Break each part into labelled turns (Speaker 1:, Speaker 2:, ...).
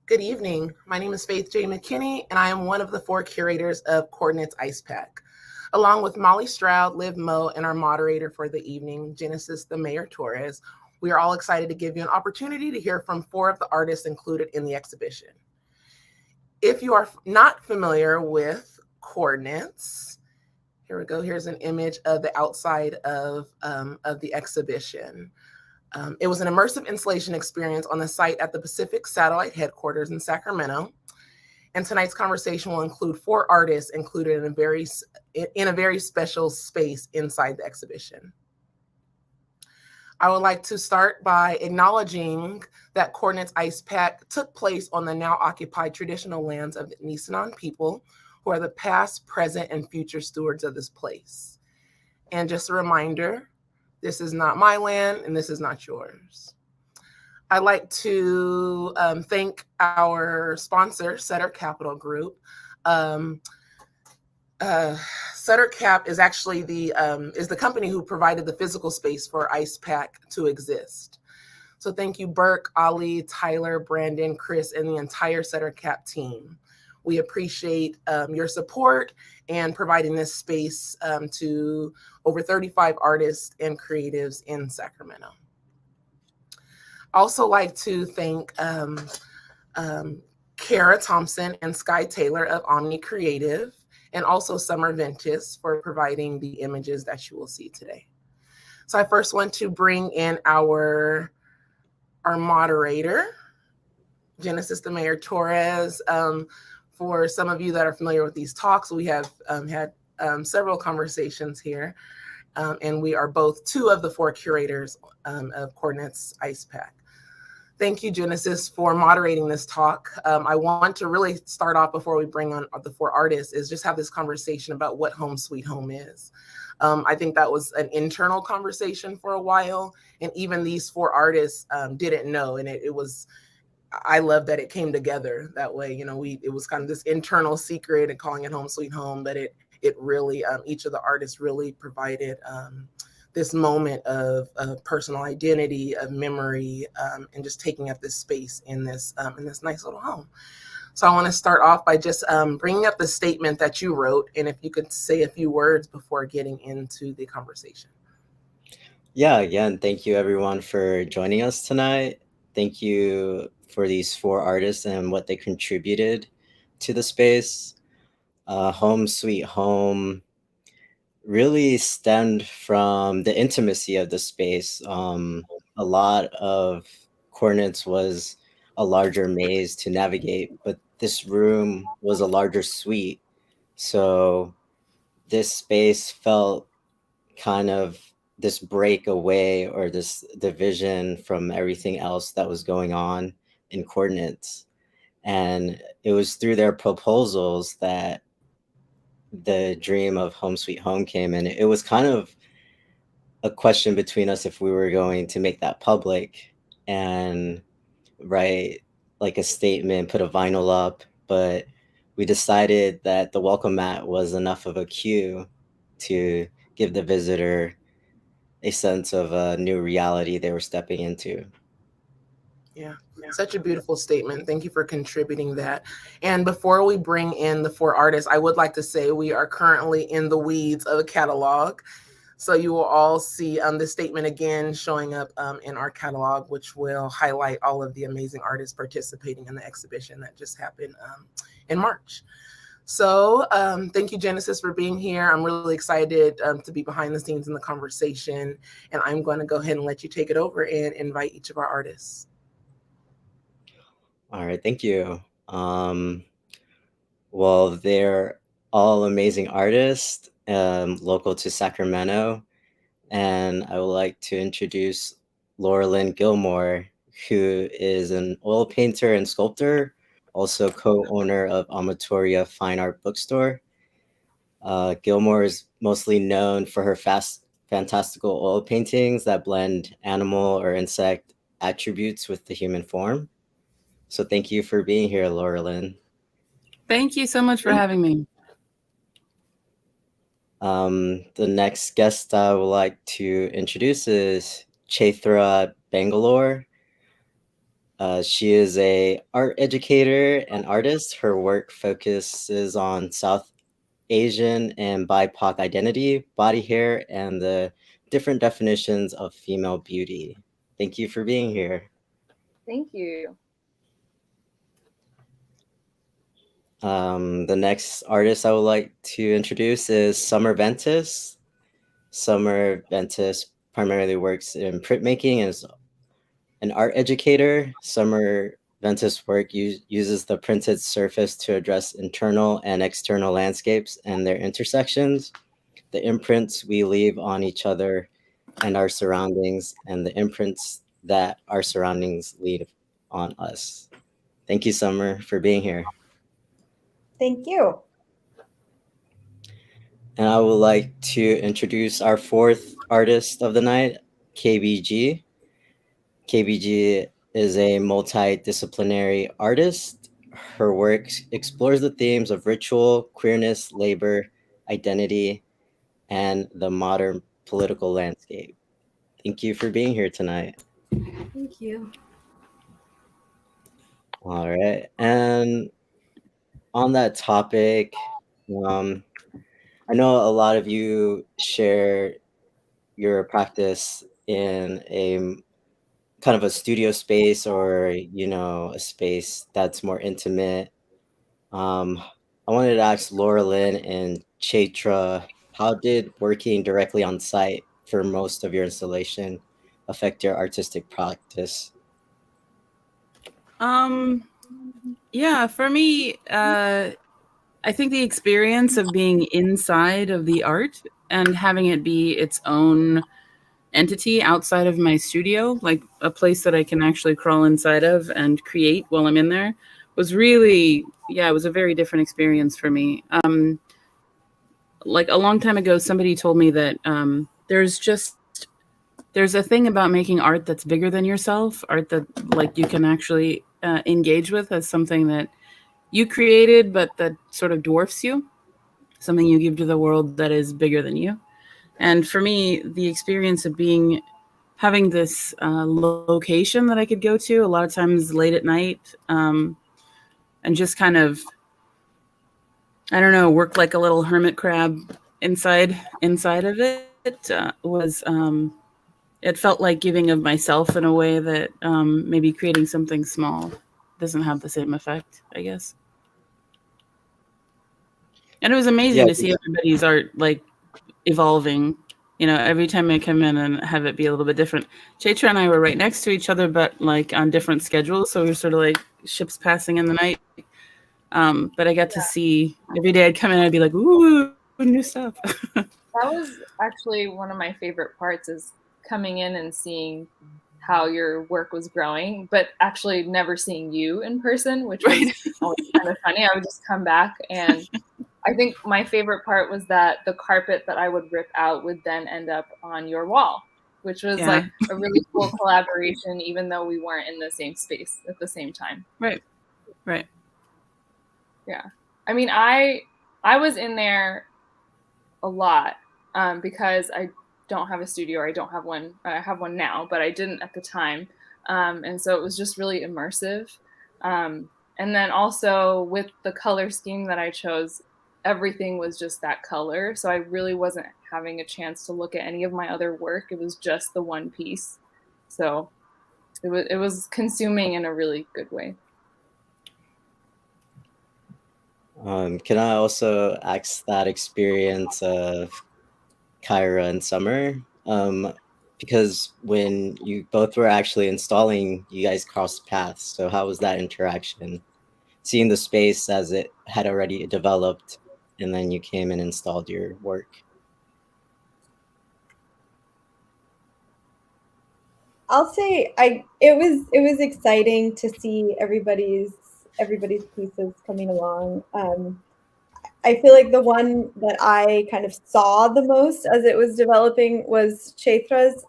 Speaker 1: Good evening. My name is Faith J. McKinney, and I am one of the 4 curators of Coordinates Ice Pack, along with Molly Stroud, Liv Moe, and our moderator for the evening, Genesis the Mayor Torres. We are all excited to give you an opportunity to hear from 4 of the artists included in the exhibition. If you are not familiar with Coordinates, here we go. Here's an image of the outside of the exhibition. It was an immersive installation experience on the site at the Pacific Satellite Headquarters in Sacramento. And tonight's conversation will include 4 artists included in a very special space inside the exhibition. I would like to start by acknowledging that Coordinates Ice Pack took place on the now occupied traditional lands of the Nisenan people, who are the past, present, and future stewards of this place. And just a reminder, this is not my land and this is not yours. I'd like to thank our sponsor, Sutter Capital Group. Sutter Cap is actually the company who provided the physical space for Ice Pack to exist. So thank you, Burke, Ali, Tyler, Brandon, Chris, and the entire Sutter Cap team. We appreciate your support and providing this space to over 35 artists and creatives in Sacramento. Also like to thank Kara Thompson and Sky Taylor of Omni Creative, and also Summer Ventis for providing the images that you will see today. So I first want to bring in our moderator, Genesis the Mayor Torres. For some of you that are familiar with these talks, we have had several conversations here, and we are both 2 of the 4 curators of Coordinates Ice Pack. Thank you, Genesis, for moderating this talk. I want to really start off before we bring on the 4 artists is just have this conversation about what Home Sweet Home is. I think that was an internal conversation for a while, and even these 4 artists didn't know, and it was, I love that it came together that way. You know, it was kind of this internal secret and calling it Home Sweet Home, but it really, each of the artists really provided this moment of personal identity, of memory, and just taking up this space in this nice little home. So I want to start off by just bringing up the statement that you wrote, and if you could say a few words before getting into the conversation.
Speaker 2: Yeah, again, thank you everyone for joining us tonight. Thank you for these 4 artists and what they contributed to the space. Home Sweet Home really stemmed from the intimacy of the space. A lot of Coordinates was a larger maze to navigate, but this room was a larger suite. So this space felt kind of this break away or this division from everything else that was going on in Coordinates. And it was through their proposals that the dream of Home Sweet Home came in. It was kind of a question between us if we were going to make that public and write like a statement, put a vinyl up, but we decided that the welcome mat was enough of a cue to give the visitor a sense of a new reality they were stepping into.
Speaker 1: Yeah, such a beautiful statement. Thank you for contributing that. And before we bring in the 4 artists, I would like to say we are currently in the weeds of a catalog. So you will all see the statement again showing up in our catalog, which will highlight all of the amazing artists participating in the exhibition that just happened in March. So thank you, Genesis, for being here. I'm really excited to be behind the scenes in the conversation. And I'm going to go ahead and let you take it over and invite each of our artists.
Speaker 2: All right, thank you. Well, they're all amazing artists, local to Sacramento. And I would like to introduce Laurelin Gilmore, who is an oil painter and sculptor, also co-owner of Amatoria Fine Art Bookstore. Gilmore is mostly known for her fantastical oil paintings that blend animal or insect attributes with the human form. So thank you for being here, Laurelin.
Speaker 3: Thank you so much for having me.
Speaker 2: The next guest I would like to introduce is Chaitra Bangalore. She is a art educator and artist. Her work focuses on South Asian and BIPOC identity, body hair, and the different definitions of female beauty. Thank you for being here.
Speaker 4: Thank you.
Speaker 2: The next artist I would like to introduce is Summer Ventis. Summer Ventis primarily works in printmaking and is an art educator. Summer Ventis' work uses the printed surface to address internal and external landscapes and their intersections, the imprints we leave on each other and our surroundings, and the imprints that our surroundings leave on us. Thank you, Summer, for being here.
Speaker 5: Thank you.
Speaker 2: And I would like to introduce our fourth artist of the night, KBG. KBG is a multidisciplinary artist. Her work explores the themes of ritual, queerness, labor, identity, and the modern political landscape. Thank you for being here tonight.
Speaker 5: Thank you.
Speaker 2: All right. And on that topic, I know a lot of you share your practice in a kind of a studio space or, a space that's more intimate. I wanted to ask Laurelin and Chaitra, how did working directly on site for most of your installation affect your artistic practice?
Speaker 3: Yeah, for me, I think the experience of being inside of the art and having it be its own entity outside of my studio, like a place that I can actually crawl inside of and create while I'm in there, was really, it was a very different experience for me. Like a long time ago, somebody told me that there's a thing about making art that's bigger than yourself, art that like you can actually engage with as something that you created, but that sort of dwarfs you, something you give to the world that is bigger than you. And for me, the experience of having this location that I could go to a lot of times late at night, and just kind of, I don't know, work like a little hermit crab inside of it, was, it felt like giving of myself in a way that maybe creating something small doesn't have the same effect, I guess. And it was amazing to see everybody's art like evolving. Every time I come in and have it be a little bit different. Chaitra and I were right next to each other, but like on different schedules. So we were sort of like ships passing in the night. But I got to see every day I'd come in, I'd be like, ooh, new stuff.
Speaker 4: That was actually one of my favorite parts, is coming in and seeing how your work was growing, but actually never seeing you in person, which was always kind of funny. I would just come back, and I think my favorite part was that the carpet that I would rip out would then end up on your wall, which was like a really cool collaboration, even though we weren't in the same space at the same time.
Speaker 3: Right.
Speaker 4: Yeah. I mean, I was in there a lot because I don't have a studio, or I don't have one. I have one now, but I didn't at the time. And so it was just really immersive. And then also with the color scheme that I chose, everything was just that color. So I really wasn't having a chance to look at any of my other work. It was just the one piece. So it was consuming in a really good way.
Speaker 2: Can I also ask that experience of Kyra and Summer? Because when you both were actually installing, you guys crossed paths. So how was that interaction? Seeing the space as it had already developed, and then you came and installed your work.
Speaker 5: I'll say it was exciting to see everybody's pieces coming along. I feel like the one that I kind of saw the most as it was developing was Chaitra's,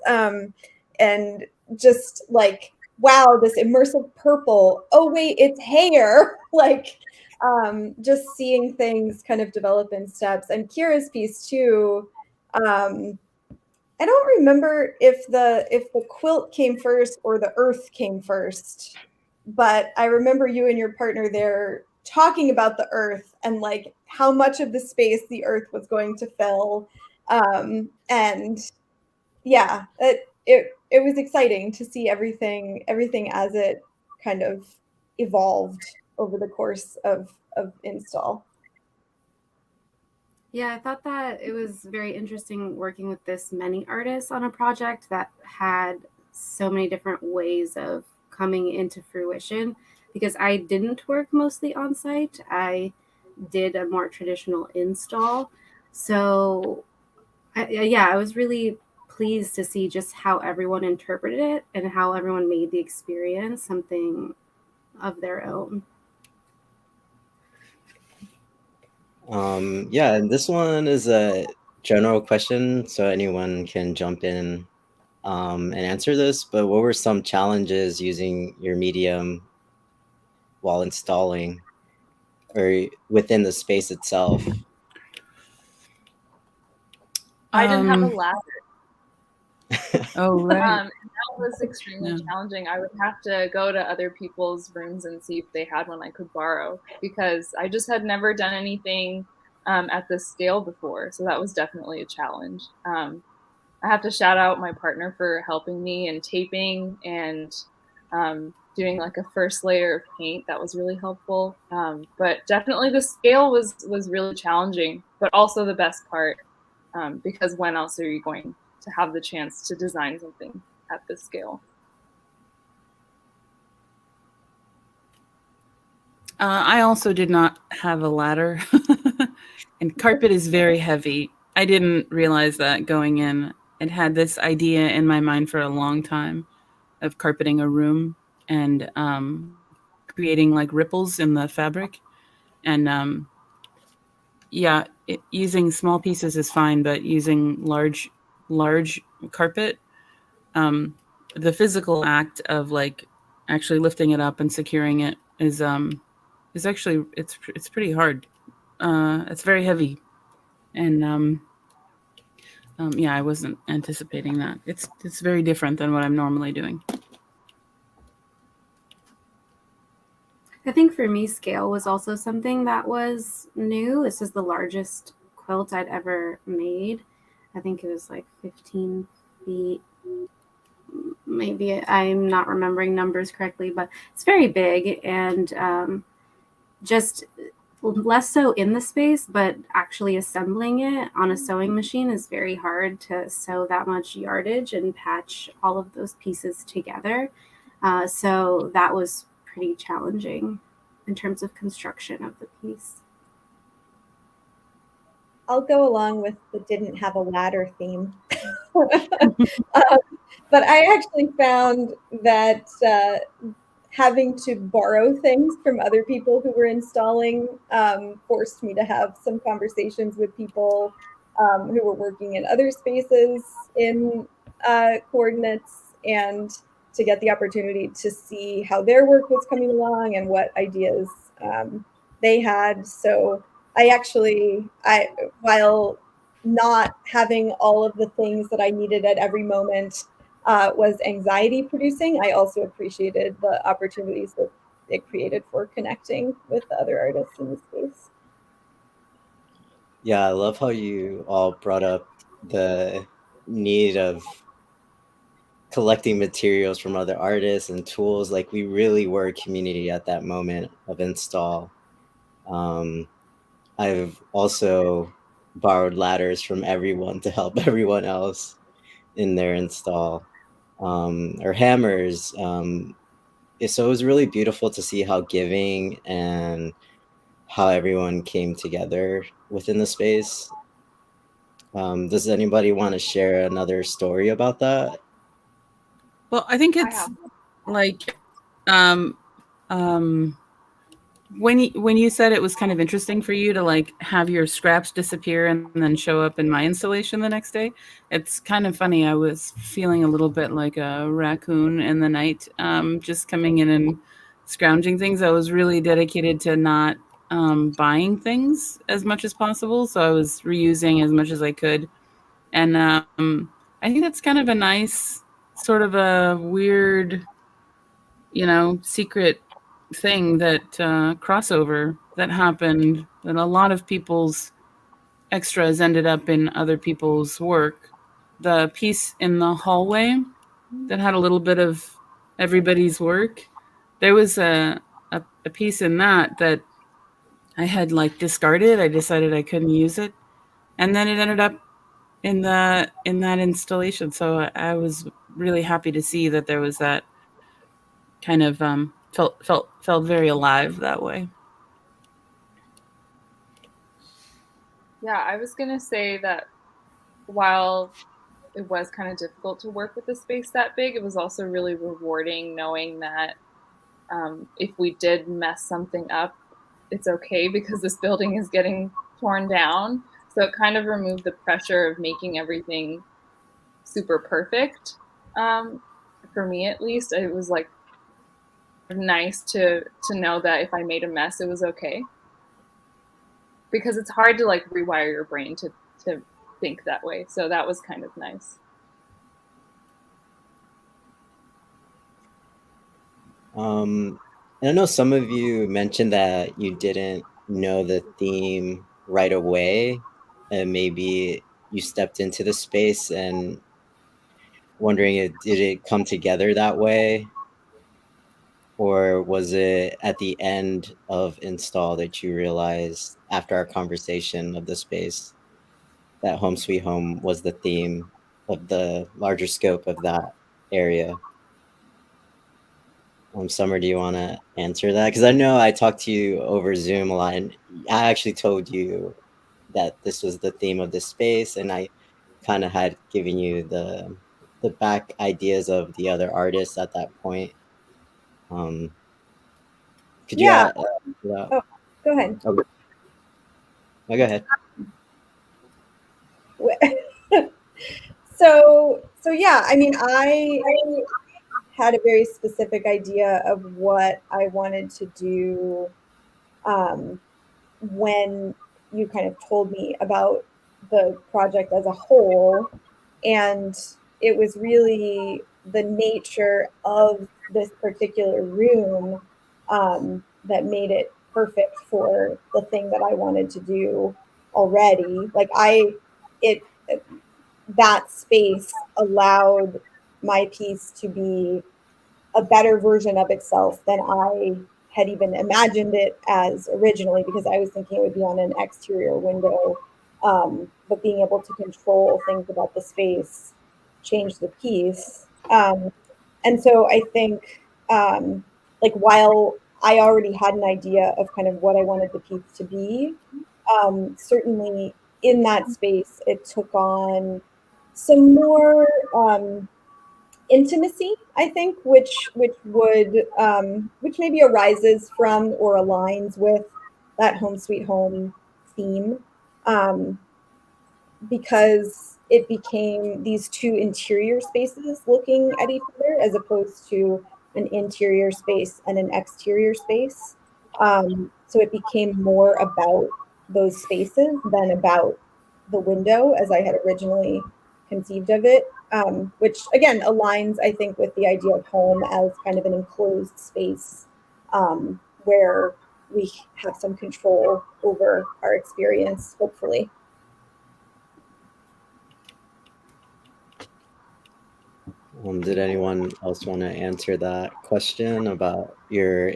Speaker 5: and just like, wow, this immersive purple. Oh wait, it's hair. Like, just seeing things kind of develop in steps. And Kira's piece too. I don't remember if the quilt came first or the earth came first. but I remember you and your partner there talking about the earth and like how much of the space the earth was going to fill. And yeah, it was exciting to see everything as it kind of evolved over the course of install.
Speaker 6: Yeah, I thought that it was very interesting working with this many artists on a project that had so many different ways of coming into fruition, because I didn't work mostly on site. I did a more traditional install. So I was really pleased to see just how everyone interpreted it and how everyone made the experience something of their own.
Speaker 2: Yeah, and this one is a general question, so anyone can jump in and answer this. But what were some challenges using your medium while installing or within the space itself?
Speaker 4: I didn't have a ladder.
Speaker 3: Oh, right.
Speaker 4: That was extremely challenging. I would have to go to other people's rooms and see if they had one I could borrow, because I just had never done anything at this scale before. So that was definitely a challenge. I have to shout out my partner for helping me and taping and doing like a first layer of paint. That was really helpful. But definitely the scale was really challenging, but also the best part, because when else are you going to have the chance to design something at this scale?
Speaker 3: I also did not have a ladder, and carpet is very heavy. I didn't realize that going in. I'd had this idea in my mind for a long time of carpeting a room and creating like ripples in the fabric. And using small pieces is fine, but using large carpet, the physical act of like actually lifting it up and securing it is actually it's pretty hard. It's very heavy, and I wasn't anticipating that. It's very different than what I'm normally doing.
Speaker 6: I think for me, scale was also something that was new. This is the largest quilt I'd ever made. I think it was like 15 feet. Maybe I'm not remembering numbers correctly, but it's very big, and just less so in the space, but actually assembling it on a sewing machine is very hard to sew that much yardage and patch all of those pieces together. So that was pretty challenging in terms of construction of the piece.
Speaker 5: I'll go along with the didn't have a ladder theme. But I actually found that having to borrow things from other people who were installing forced me to have some conversations with people who were working in other spaces in coordinates, and to get the opportunity to see how their work was coming along and what ideas they had. So while not having all of the things that I needed at every moment was anxiety producing, I also appreciated the opportunities that it created for connecting with the other artists in the space.
Speaker 2: Yeah, I love how you all brought up the need of collecting materials from other artists and tools. Like, we really were a community at that moment of install. I've also borrowed ladders from everyone to help everyone else in their install, or hammers. So it was really beautiful to see how giving and how everyone came together within the space. Does anybody want to share another story about that?
Speaker 3: Well, I think it's like when you said it was kind of interesting for you to like have your scraps disappear and then show up in my installation the next day. It's kind of funny. I was feeling a little bit like a raccoon in the night, just coming in and scrounging things. I was really dedicated to not buying things as much as possible, so I was reusing as much as I could. And I think that's kind of a nice, sort of a weird secret thing that crossover that happened, that a lot of people's extras ended up in other people's work. The piece in the hallway that had a little bit of everybody's work, there was a piece in that I had like discarded. I decided I couldn't use it, and then it ended up in that installation. So I was really happy to see that there was that kind of felt very alive that way.
Speaker 4: Yeah, I was gonna say that while it was kind of difficult to work with a space that big, it was also really rewarding knowing that if we did mess something up, it's okay because this building is getting torn down. So it kind of removed the pressure of making everything super perfect. For me, at least, it was like nice to know that if I made a mess, it was okay. Because it's hard to like rewire your brain to think that way. So that was kind of nice.
Speaker 2: And I know some of you mentioned that you didn't know the theme right away, and maybe you stepped into the space and wondering, did it come together that way? Or was it at the end of install that you realized after our conversation of the space that Home Sweet Home was the theme of the larger scope of that area? Summer, do you want to answer that? Because I know I talked to you over Zoom a lot, and I actually told you that this was the theme of this space, and I kind of had given you the back ideas of the other artists at that point. Could you
Speaker 5: Yeah.
Speaker 2: yeah.
Speaker 5: Oh, go ahead.
Speaker 2: Oh, no, go ahead.
Speaker 5: So yeah, I mean, I had a very specific idea of what I wanted to do when you kind of told me about the project as a whole. And it was really the nature of this particular room that made it perfect for the thing that I wanted to do already. Like that space allowed my piece to be a better version of itself than I had even imagined it as originally, because I was thinking it would be on an exterior window. But being able to control things about the space changed the piece. And so I think, like, while I already had an idea of kind of what I wanted the piece to be, certainly in that space, it took on some more intimacy, I think, which maybe arises from or aligns with that Home Sweet Home theme, because it became these two interior spaces looking at each other as opposed to an interior space and an exterior space. So it became more about those spaces than about the window as I had originally conceived of it, which again aligns, I think, with the idea of home as kind of an enclosed space where we have some control over our experience, hopefully.
Speaker 2: Did anyone else want to answer that question about your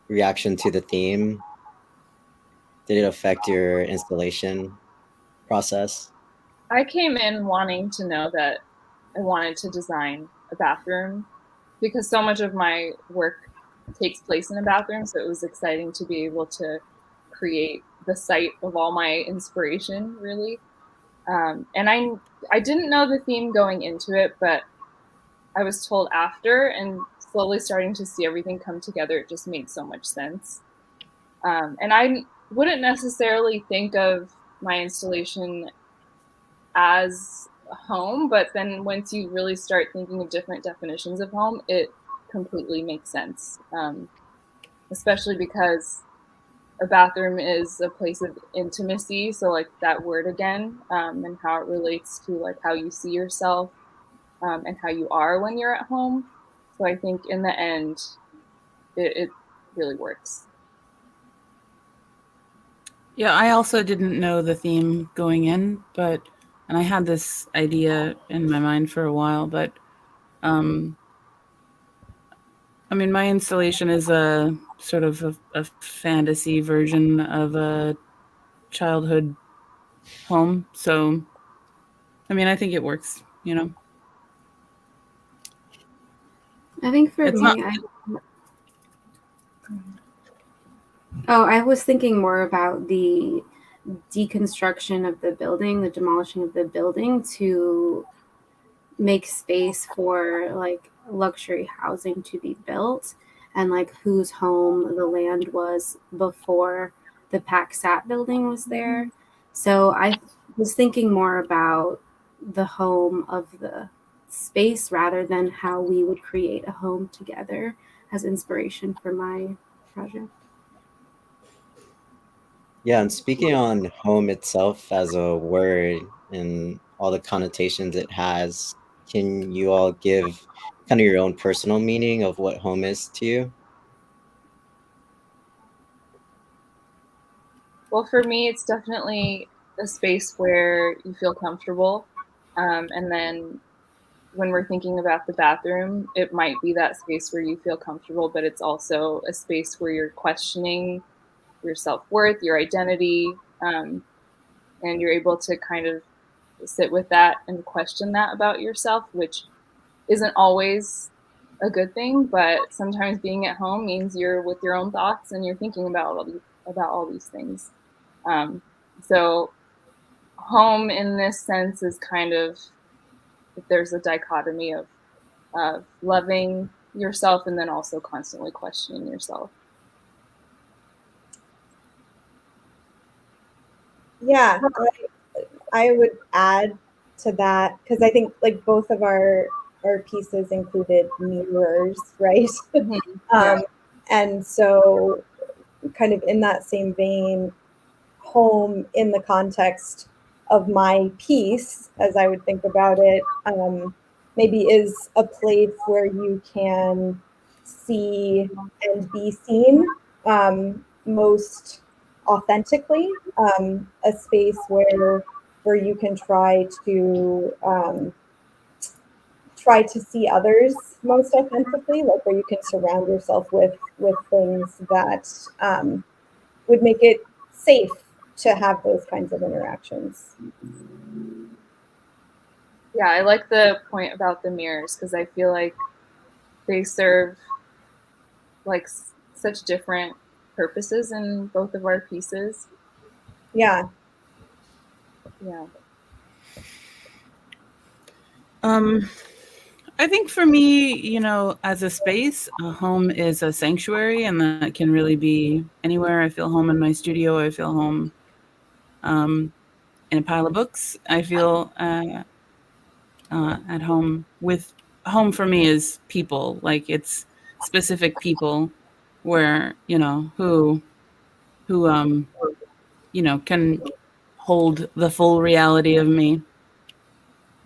Speaker 2: reaction to the theme? Did it affect your installation process?
Speaker 4: I came in wanting to know that I wanted to design a bathroom because so much of my work takes place in a bathroom. So it was exciting to be able to create the site of all my inspiration, really. And I didn't know the theme going into it, but I was told after, and slowly starting to see everything come together. It just made so much sense. And I wouldn't necessarily think of my installation as home, but then once you really start thinking of different definitions of home, it completely makes sense. Especially because a bathroom is a place of intimacy, so like that word again, and how it relates to like how you see yourself, and how you are when you're at home. So I think in the end, it really works.
Speaker 3: Yeah, I also didn't know the theme going in, and I had this idea in my mind for a while, but I mean, my installation is a sort of a fantasy version of a childhood home. So, I mean, I think it works, you know.
Speaker 6: I think for
Speaker 3: It's
Speaker 6: me,
Speaker 3: not.
Speaker 6: I was thinking more about the deconstruction of the building, the demolishing of the building to make space for like luxury housing to be built, and like whose home the land was before the PacSat building was there. So I was thinking more about the home of the space rather than how we would create a home together as inspiration for my project.
Speaker 2: Yeah, and speaking on home itself as a word and all the connotations it has, can you all give kind of your own personal meaning of what home is to you?
Speaker 4: Well, for me, it's definitely a space where you feel comfortable. And then when we're thinking about the bathroom, it might be that space where you feel comfortable, but it's also a space where you're questioning your self-worth, your identity, and you're able to kind of sit with that and question that about yourself, which isn't always a good thing, but sometimes being at home means you're with your own thoughts and you're thinking about all these things. So home in this sense is kind of, if there's a dichotomy of loving yourself and then also constantly questioning yourself.
Speaker 5: Yeah, I would add to that because I think like both of our pieces included mirrors, right?
Speaker 4: Yeah.
Speaker 5: And so kind of in that same vein, home in the context of my piece, as I would think about it, maybe is a place where you can see and be seen most authentically, a space where you can try to see others most authentically, like where you can surround yourself with things that would make it safe to have those kinds of interactions.
Speaker 4: Yeah, I like the point about the mirrors because I feel like they serve like such different purposes in both of our pieces.
Speaker 5: Yeah.
Speaker 4: Yeah.
Speaker 3: I think for me, you know, as a space, a home is a sanctuary, and that can really be anywhere. I feel home in my studio. I feel home in a pile of books. I feel at home with home for me is people. Like it's specific people where who can hold the full reality of me.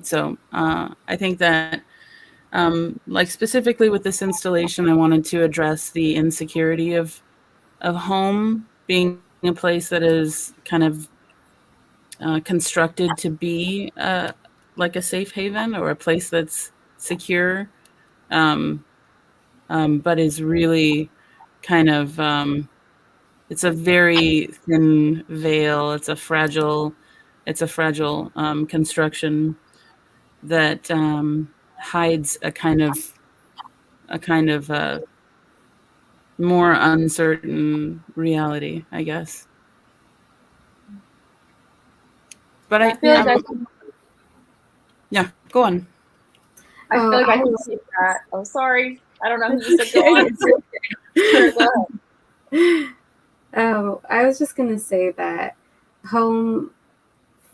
Speaker 3: So I think that like specifically with this installation, I wanted to address the insecurity of home being a place that is kind of constructed to be like a safe haven or a place that's secure, um, but is really kind of it's a very thin veil. It's a fragile construction that hides a kind of more uncertain reality, I guess. But
Speaker 4: I feel like
Speaker 3: yeah, go on.
Speaker 4: I feel like I can see that. Oh, sorry. I don't know who you said go on. Sure, go ahead.
Speaker 6: Oh, I was just gonna say that home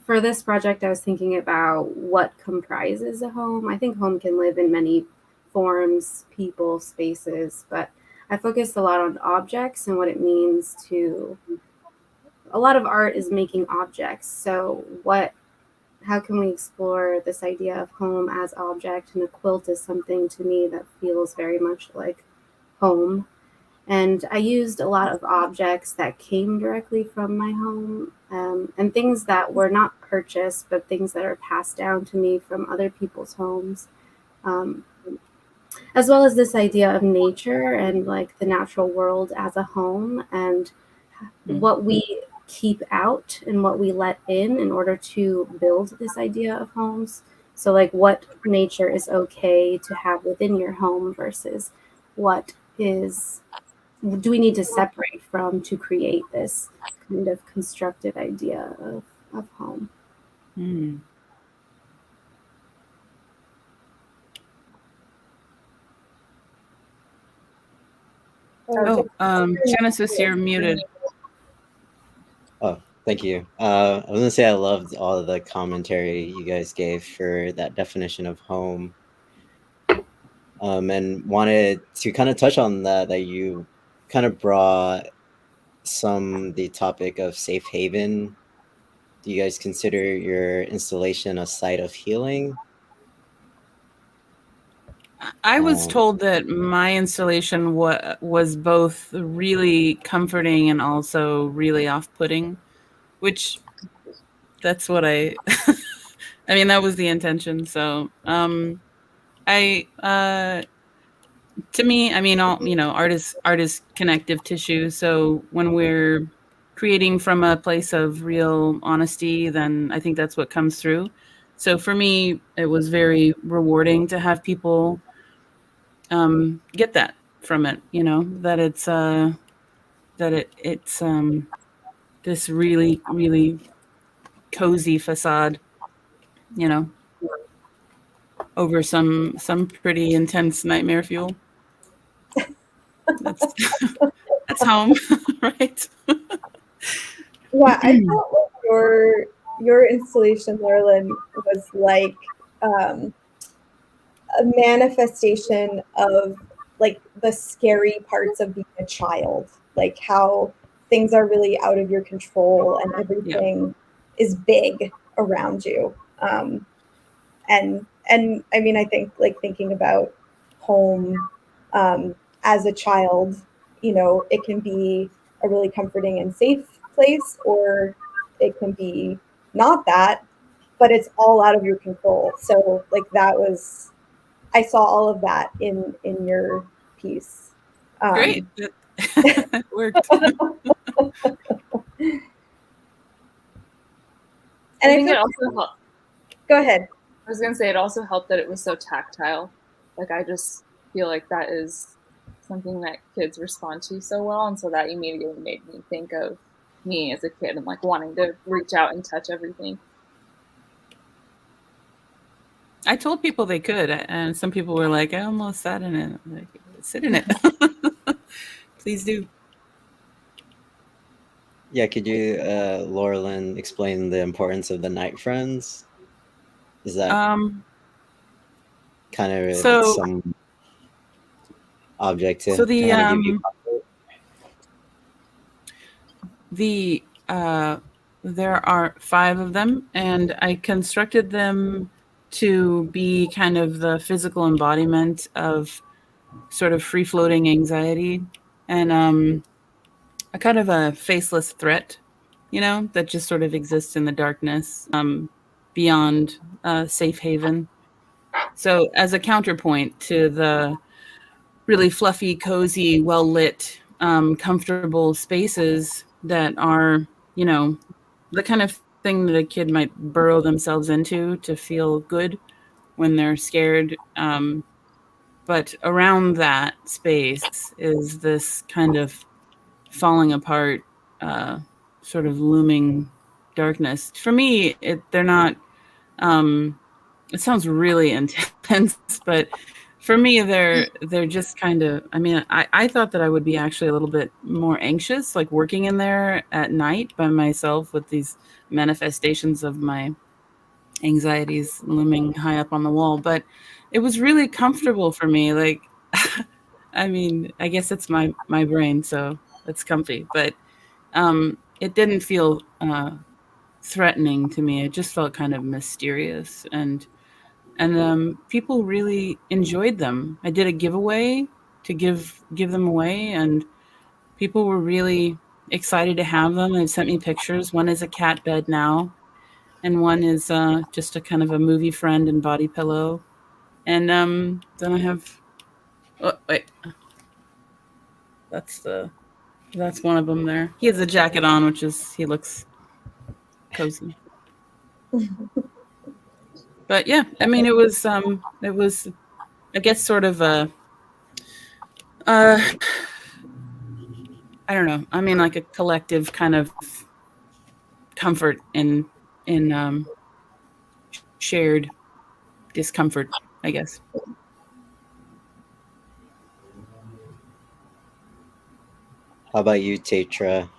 Speaker 6: for this project, I was thinking about what comprises a home. I think home can live in many forms, people, spaces, but I focused a lot on objects and what it means to. A lot of art is making objects. So, what how can we explore this idea of home as object? And a quilt is something to me that feels very much like home. And I used a lot of objects that came directly from my home, and things that were not purchased, but things that are passed down to me from other people's homes. Um, as well as this idea of nature and like the natural world as a home, and what we keep out and what we let in order to build this idea of homes. So like what nature is okay to have within your home versus what is do we need to separate from to create this kind of constructed idea of home.
Speaker 3: Mm. Genesis, you're muted.
Speaker 2: Oh, thank you. I was gonna say I loved all of the commentary you guys gave for that definition of home, and wanted to kind of touch on that you kind of brought the topic of safe haven. Do you guys consider your installation a site of healing?
Speaker 3: I was told that my installation was both really comforting and also really off-putting, which that's what I mean, that was the intention. So, to me, I mean, art is connective tissue. So when we're creating from a place of real honesty, then I think that's what comes through. So for me, it was very rewarding to have people get that from it, that it's this really, really cozy facade, over some pretty intense nightmare fuel. That's that's home, right?
Speaker 5: Yeah, I felt like your installation, Laurelin, was like a manifestation of like the scary parts of being a child, like how things are really out of your control and everything is big around you. And I mean, I think like thinking about home as a child, it can be a really comforting and safe place, or it can be not that, but it's all out of your control. So like I saw all of that in your piece.
Speaker 3: Great. It worked.
Speaker 5: And
Speaker 4: I think it also helped.
Speaker 5: Go ahead.
Speaker 4: I was going to say it also helped that it was so tactile. Like I just feel like that is something that kids respond to so well, and so that immediately made me think of me as a kid and like wanting to reach out and touch everything.
Speaker 3: I told people they could, and some people were like, I almost sat in it. I'm like, sit in it. Please do.
Speaker 2: Yeah, could you, Laurelin, explain the importance of the night friends? Is that kind of some object to
Speaker 3: so the
Speaker 2: kind of give you comfort?
Speaker 3: There are 5 of them, and I constructed them to be kind of the physical embodiment of sort of free-floating anxiety and a kind of a faceless threat, that just sort of exists in the darkness beyond safe haven. So as a counterpoint to the really fluffy, cozy, well-lit, comfortable spaces that are, the kind of thing that a kid might burrow themselves into to feel good when they're scared. But around that space is this kind of falling apart, sort of looming darkness. For me, they're not. It sounds really intense, but for me, they're just kind of. I mean, I thought that I would be actually a little bit more anxious, like working in there at night by myself with these manifestations of my anxieties looming high up on the wall. But it was really comfortable for me. Like, I mean, I guess it's my brain, so it's comfy, but it didn't feel threatening to me. It just felt kind of mysterious, and people really enjoyed them. I did a giveaway to give them away, and people were really excited to have them. They sent me pictures. One is a cat bed now, and one is just a kind of a movie friend and body pillow. And then I have, oh, wait, that's one of them there. He has a jacket on, he looks cozy. But yeah, I mean, it was, I guess, sort of a, I don't know. I mean, like a collective kind of comfort in shared discomfort, I guess.
Speaker 2: How about you, Chaitra?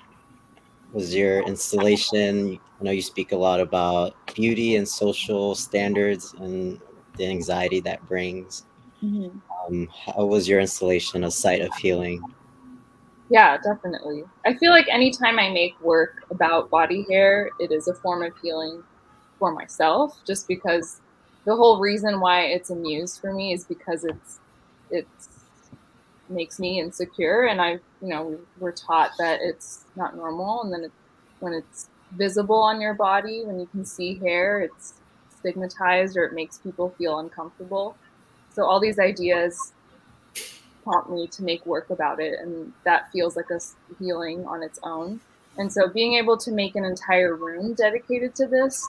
Speaker 2: Was your installation? I know you speak a lot about beauty and social standards and the anxiety that brings. How was your installation a site of healing?
Speaker 4: Yeah, definitely. I feel like anytime I make work about body hair, it is a form of healing for myself, just because the whole reason why it's a muse for me is because it's makes me insecure, and we're taught that it's not normal, and then when it's visible on your body, when you can see hair, it's stigmatized or it makes people feel uncomfortable. So all these ideas prompt me to make work about it, and that feels like a healing on its own. And so being able to make an entire room dedicated to this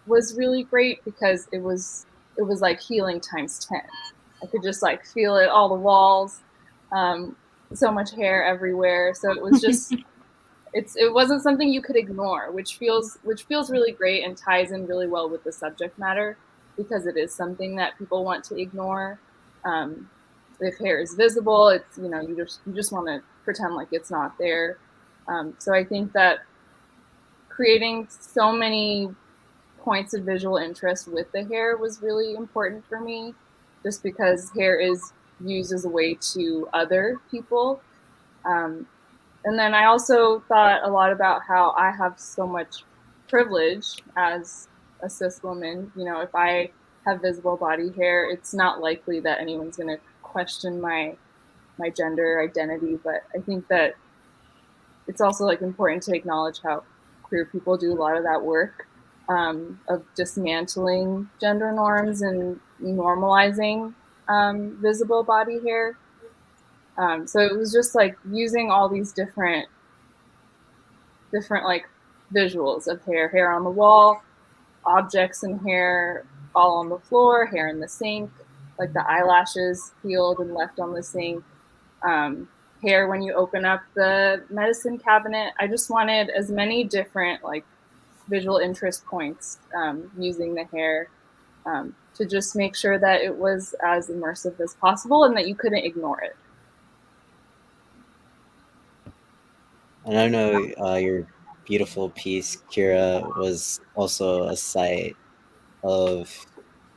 Speaker 4: was really great, because it was like healing times 10. I could just like feel it, all the walls, so much hair everywhere. So it was just it wasn't something you could ignore, which feels really great and ties in really well with the subject matter, because it is something that people want to ignore. If hair is visible, it's, you just want to pretend like it's not there. So I think that creating so many points of visual interest with the hair was really important for me, just because hair is used as a way to other people. And then I also thought a lot about how I have so much privilege as a cis woman. If I have visible body hair, it's not likely that anyone's going to question my gender identity. But I think that it's also like important to acknowledge how queer people do a lot of that work, of dismantling gender norms and normalizing visible body hair. So it was just like using all these different like visuals of hair on the wall, objects in hair all on the floor, hair in the sink, like the eyelashes peeled and left on the sink, hair when you open up the medicine cabinet. I just wanted as many different like visual interest points, using the hair, to just make sure that it was as immersive as possible and that you couldn't ignore it.
Speaker 2: And I know your beautiful piece, Kira, was also a site of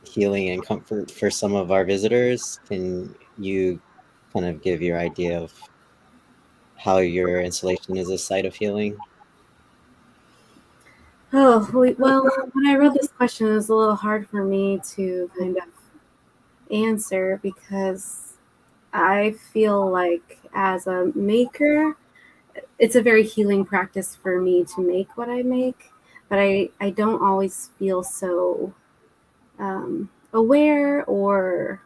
Speaker 2: healing and comfort for some of our visitors. Can you kind of give your idea of how your installation is a site of healing?
Speaker 6: Oh, well, when I read this question, it was a little hard for me to kind of answer, because I feel like as a maker, it's a very healing practice for me to make what I make, but I don't always feel so aware or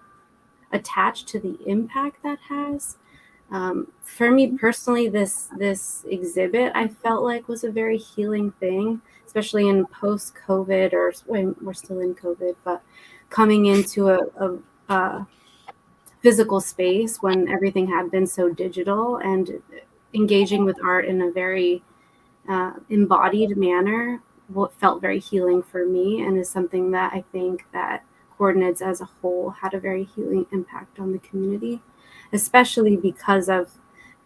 Speaker 6: attached to the impact that has. For me personally, this exhibit I felt like was a very healing thing, especially in post-COVID, or when we're still in COVID, but coming into a physical space when everything had been so digital, and engaging with art in a very embodied manner, what felt very healing for me, and is something that I think that Coordinates as a whole had a very healing impact on the community, especially because of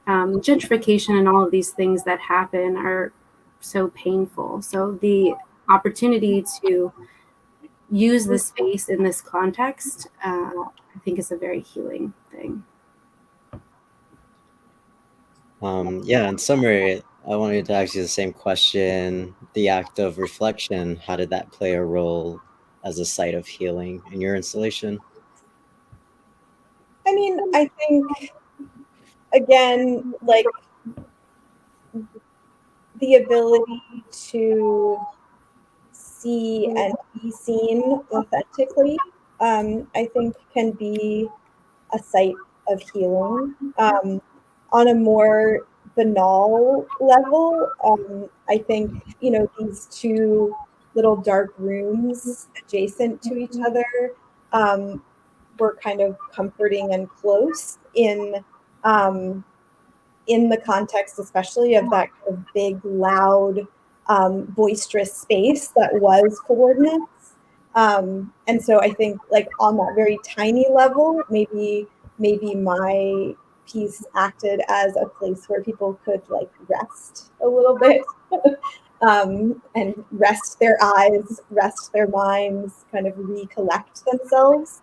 Speaker 6: gentrification, and all of these things that happen are so painful. So the opportunity to use the space in this context, I think, is a very healing thing.
Speaker 2: Yeah, in summary, I wanted to ask you the same question. The act of reflection, how did that play a role as a site of healing in your installation?
Speaker 5: I mean, I think, again, like the ability to see and be seen authentically, I think can be a site of healing. On a more banal level, I think, these two little dark rooms adjacent to each other were kind of comforting and close in the context, especially of that kind of big, loud, boisterous space that was coordinates. And so I think, like, on that very tiny level, maybe my piece acted as a place where people could like rest a little bit, and rest their eyes, rest their minds, kind of recollect themselves.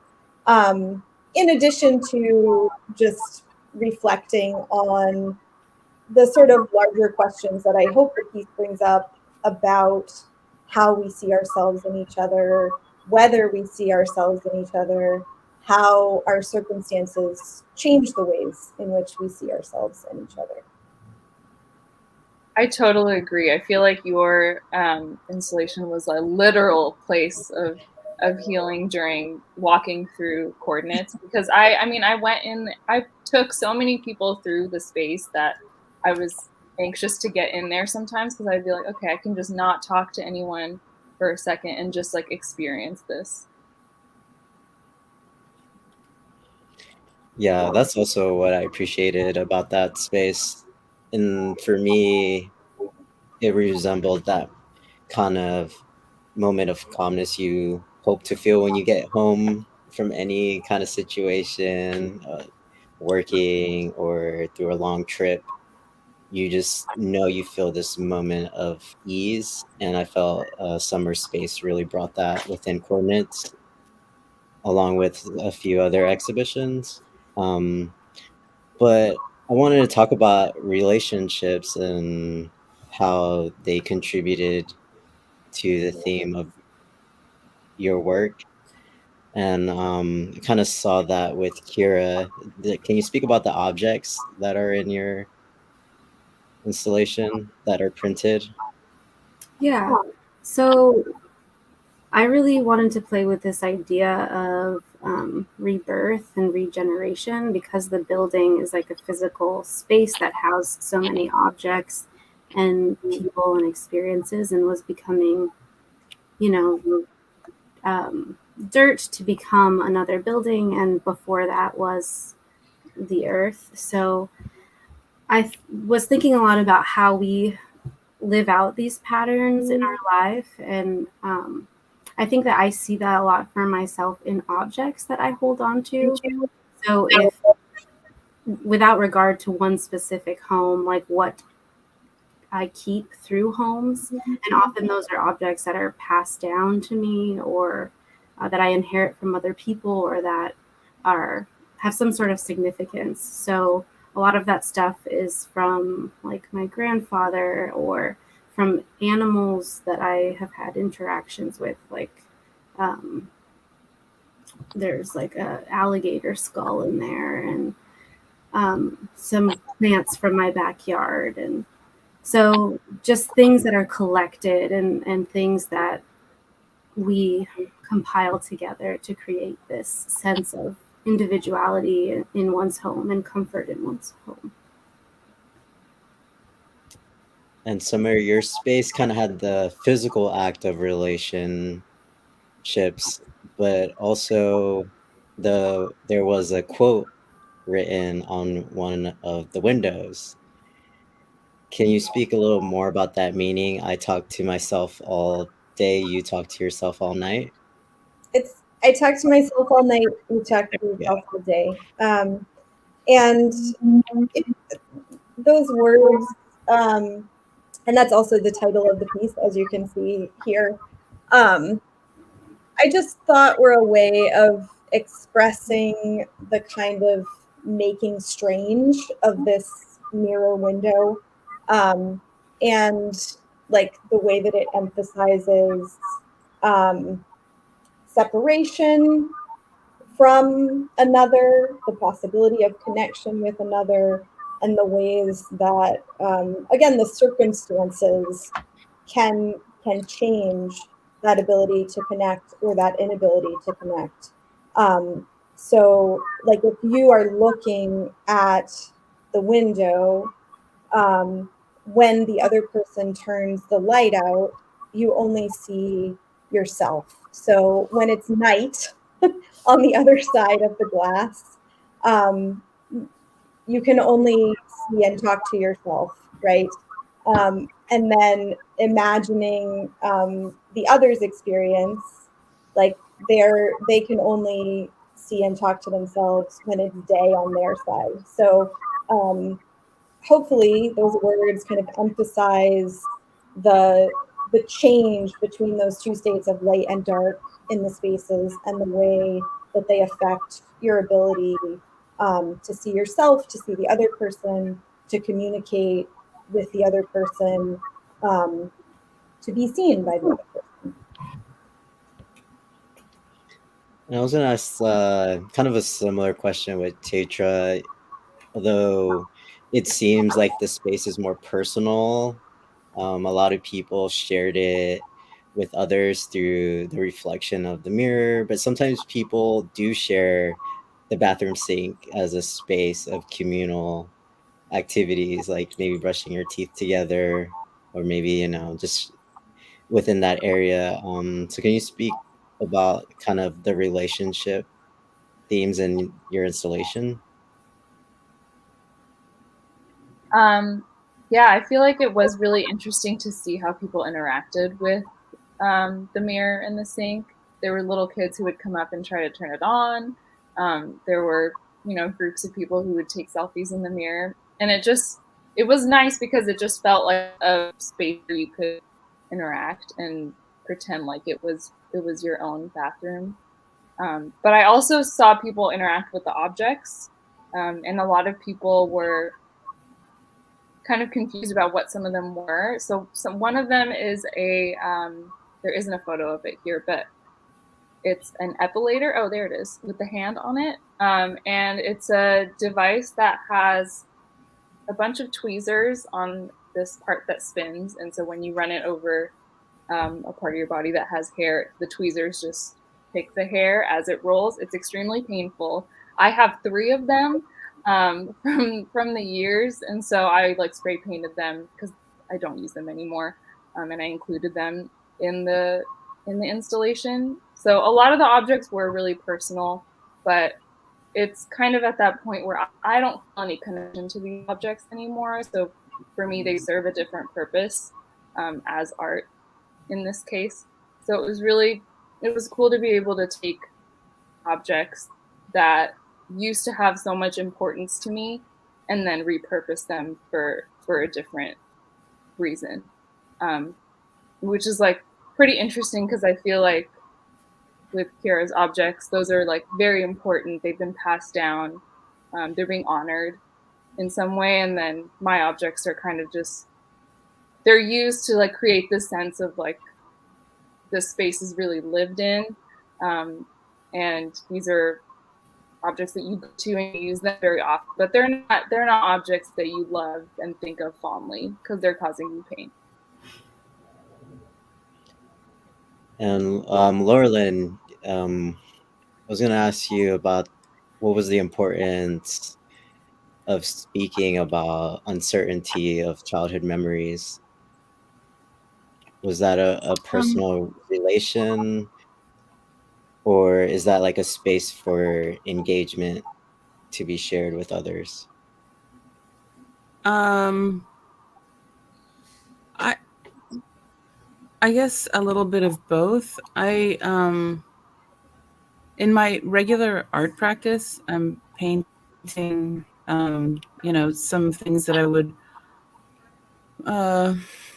Speaker 5: In addition to just reflecting on the sort of larger questions that I hope the piece brings up about how we see ourselves in each other, whether we see ourselves in each other, how our circumstances change the ways in which we see ourselves in each other.
Speaker 4: I totally agree. I feel like your installation was a literal place of healing during walking through coordinates, because I went in, I took so many people through the space that I was anxious to get in there sometimes, because I'd be like, okay, I can just not talk to anyone for a second and just like experience this.
Speaker 2: Yeah, that's also what I appreciated about that space. And for me, it resembled that kind of moment of calmness you hope to feel when you get home from any kind of situation, working or through a long trip. You just know you feel this moment of ease. And I felt Summer Space really brought that within Coordinates, along with a few other exhibitions. Um, but I wanted to talk about relationships and how they contributed to the theme of your work. And I kind of saw that with Kira. Can you speak about the objects that are in your installation that are printed?
Speaker 6: Yeah. So I really wanted to play with this idea of rebirth and regeneration, because the building is like a physical space that housed so many objects and people and experiences, and was becoming, you know, dirt to become another building. And before that was the earth. So I was thinking a lot about how we live out these patterns in our life. And I think that I see that a lot for myself in objects that I hold on to. So if, without regard to one specific home, like what I keep through homes, and often those are objects that are passed down to me, or that I inherit from other people, or that have some sort of significance. So a lot of that stuff is from like my grandfather, or from animals that I have had interactions with, like there's like a alligator skull in there, and some plants from my backyard. And so just things that are collected, and things that we compile together to create this sense of individuality in one's home and comfort in one's home.
Speaker 2: And Summer, your space kind of had the physical act of relationships, but also there was a quote written on one of the windows. Can you speak a little more about that meaning? I talk to myself all day, you talk to yourself all night.
Speaker 5: I talk to myself all night, you talk to
Speaker 2: Yeah.
Speaker 5: yourself all day. And those words, and that's also the title of the piece, as you can see here. I just thought were a way of expressing the kind of making strange of this mirror window. and like the way that it emphasizes separation from another, the possibility of connection with another, and the ways that, again, the circumstances can change that ability to connect or that inability to connect. So, like, if you are looking at the window, when the other person turns the light out, you only see yourself. So when it's night on the other side of the glass, you can only see and talk to yourself, right? And then imagining the other's experience, like they can only see and talk to themselves when it's day on their side. So hopefully those words kind of emphasize the change between those two states of light and dark in the spaces, and the way that they affect your ability to see yourself, to see the other person, to communicate with the other person, to be seen by the other person.
Speaker 2: And I was going to ask kind of a similar question with Chaitra, although it seems like the space is more personal. A lot of people shared it with others through the reflection of the mirror, but sometimes people do share the bathroom sink as a space of communal activities, like maybe brushing your teeth together, or maybe, just within that area. So can you speak about kind of the relationship themes in your installation?
Speaker 4: Yeah, I feel like it was really interesting to see how people interacted with the mirror and the sink. There were little kids who would come up and try to turn it on. There were, groups of people who would take selfies in the mirror, and it was nice because it just felt like a space where you could interact and pretend like it was your own bathroom. But I also saw people interact with the objects, and a lot of people were kind of confused about what some of them were. So one of them is there isn't a photo of it here, but it's an epilator. Oh, there it is, with the hand on it. And it's a device that has a bunch of tweezers on this part that spins. And so when you run it over a part of your body that has hair, the tweezers just pick the hair as it rolls. It's extremely painful. I have 3 of them from the years, and so I like spray painted them because I don't use them anymore, and I included them in the installation. So a lot of the objects were really personal, but it's kind of at that point where I don't feel any connection to the objects anymore. So for me, they serve a different purpose as art in this case. So it was cool to be able to take objects that used to have so much importance to me and then repurpose them for a different reason, which is like pretty interesting because I feel like with Kira's objects, those are like very important. They've been passed down. They're being honored in some way. And then my objects are kind of just, they're used to like create this sense of like the space is really lived in. And these are objects that you go to and you use them very often, but they're not objects that you love and think of fondly because they're causing you pain.
Speaker 2: And Laurelin, I was going to ask you about what was the importance of speaking about uncertainty of childhood memories. Was that a personal relation, or is that like a space for engagement to be shared with others?
Speaker 3: I guess a little bit of both. In my regular art practice, I'm painting, some things that I would,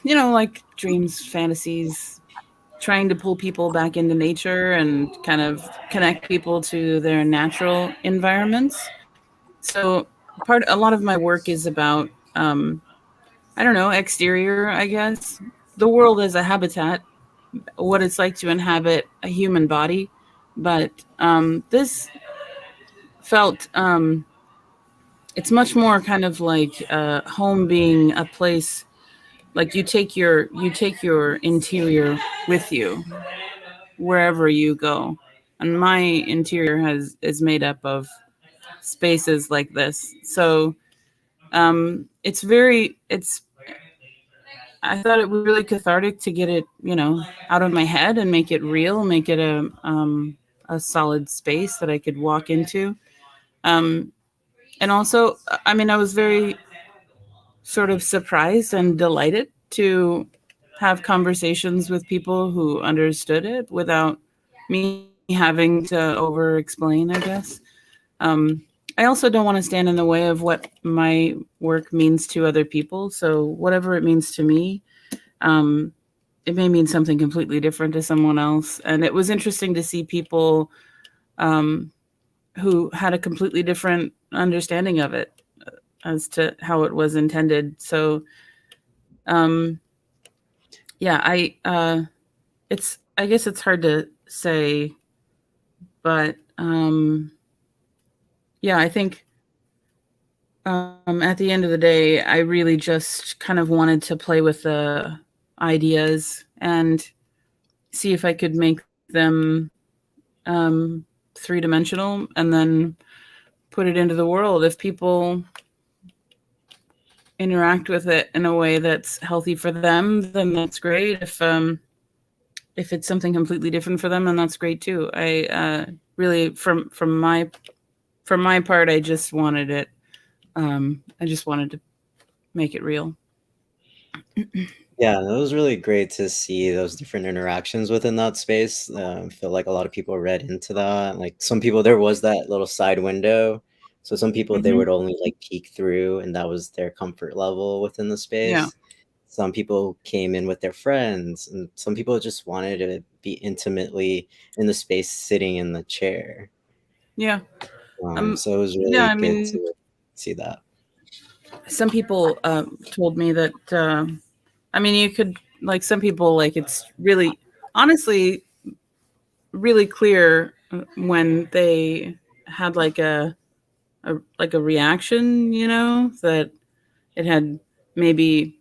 Speaker 3: like dreams, fantasies, trying to pull people back into nature and kind of connect people to their natural environments. So a lot of my work is about I don't know, exterior, I guess. The world as a habitat, what it's like to inhabit a human body. But this felt, it's much more kind of like home being a place, like you take your interior with you wherever you go. And my interior is made up of spaces like this. So it's I thought it was really cathartic to get it, out of my head and make it real, make it a solid space that I could walk into. And also, I mean, I was very sort of surprised and delighted to have conversations with people who understood it without me having to over explain, I guess. I also don't want to stand in the way of what my work means to other people. So whatever it means to me, it may mean something completely different to someone else. And it was interesting to see people who had a completely different understanding of it as to how it was intended. So, yeah, I guess it's hard to say, but yeah, I think at the end of the day, I really just kind of wanted to play with the ideas and see if I could make them three-dimensional and then put it into the world. If people interact with it in a way that's healthy for them, then that's great. If it's something completely different for them, then that's great too. I really, from my part, I just wanted it. I just wanted to make it real.
Speaker 2: Yeah, it was really great to see those different interactions within that space. I feel like a lot of people read into that. Like some people, there was that little side window. So some people, they would only like peek through, and that was their comfort level within the
Speaker 3: Yeah.
Speaker 2: space. Some people came in with their friends, and some people just wanted to be intimately in the space sitting in the chair.
Speaker 3: Yeah.
Speaker 2: So it was really
Speaker 3: Yeah, I
Speaker 2: good
Speaker 3: mean,
Speaker 2: to see that.
Speaker 3: some people told me that, I mean, you could, like, some people, like, it's really, honestly, really clear when they had like a reaction, that it had maybe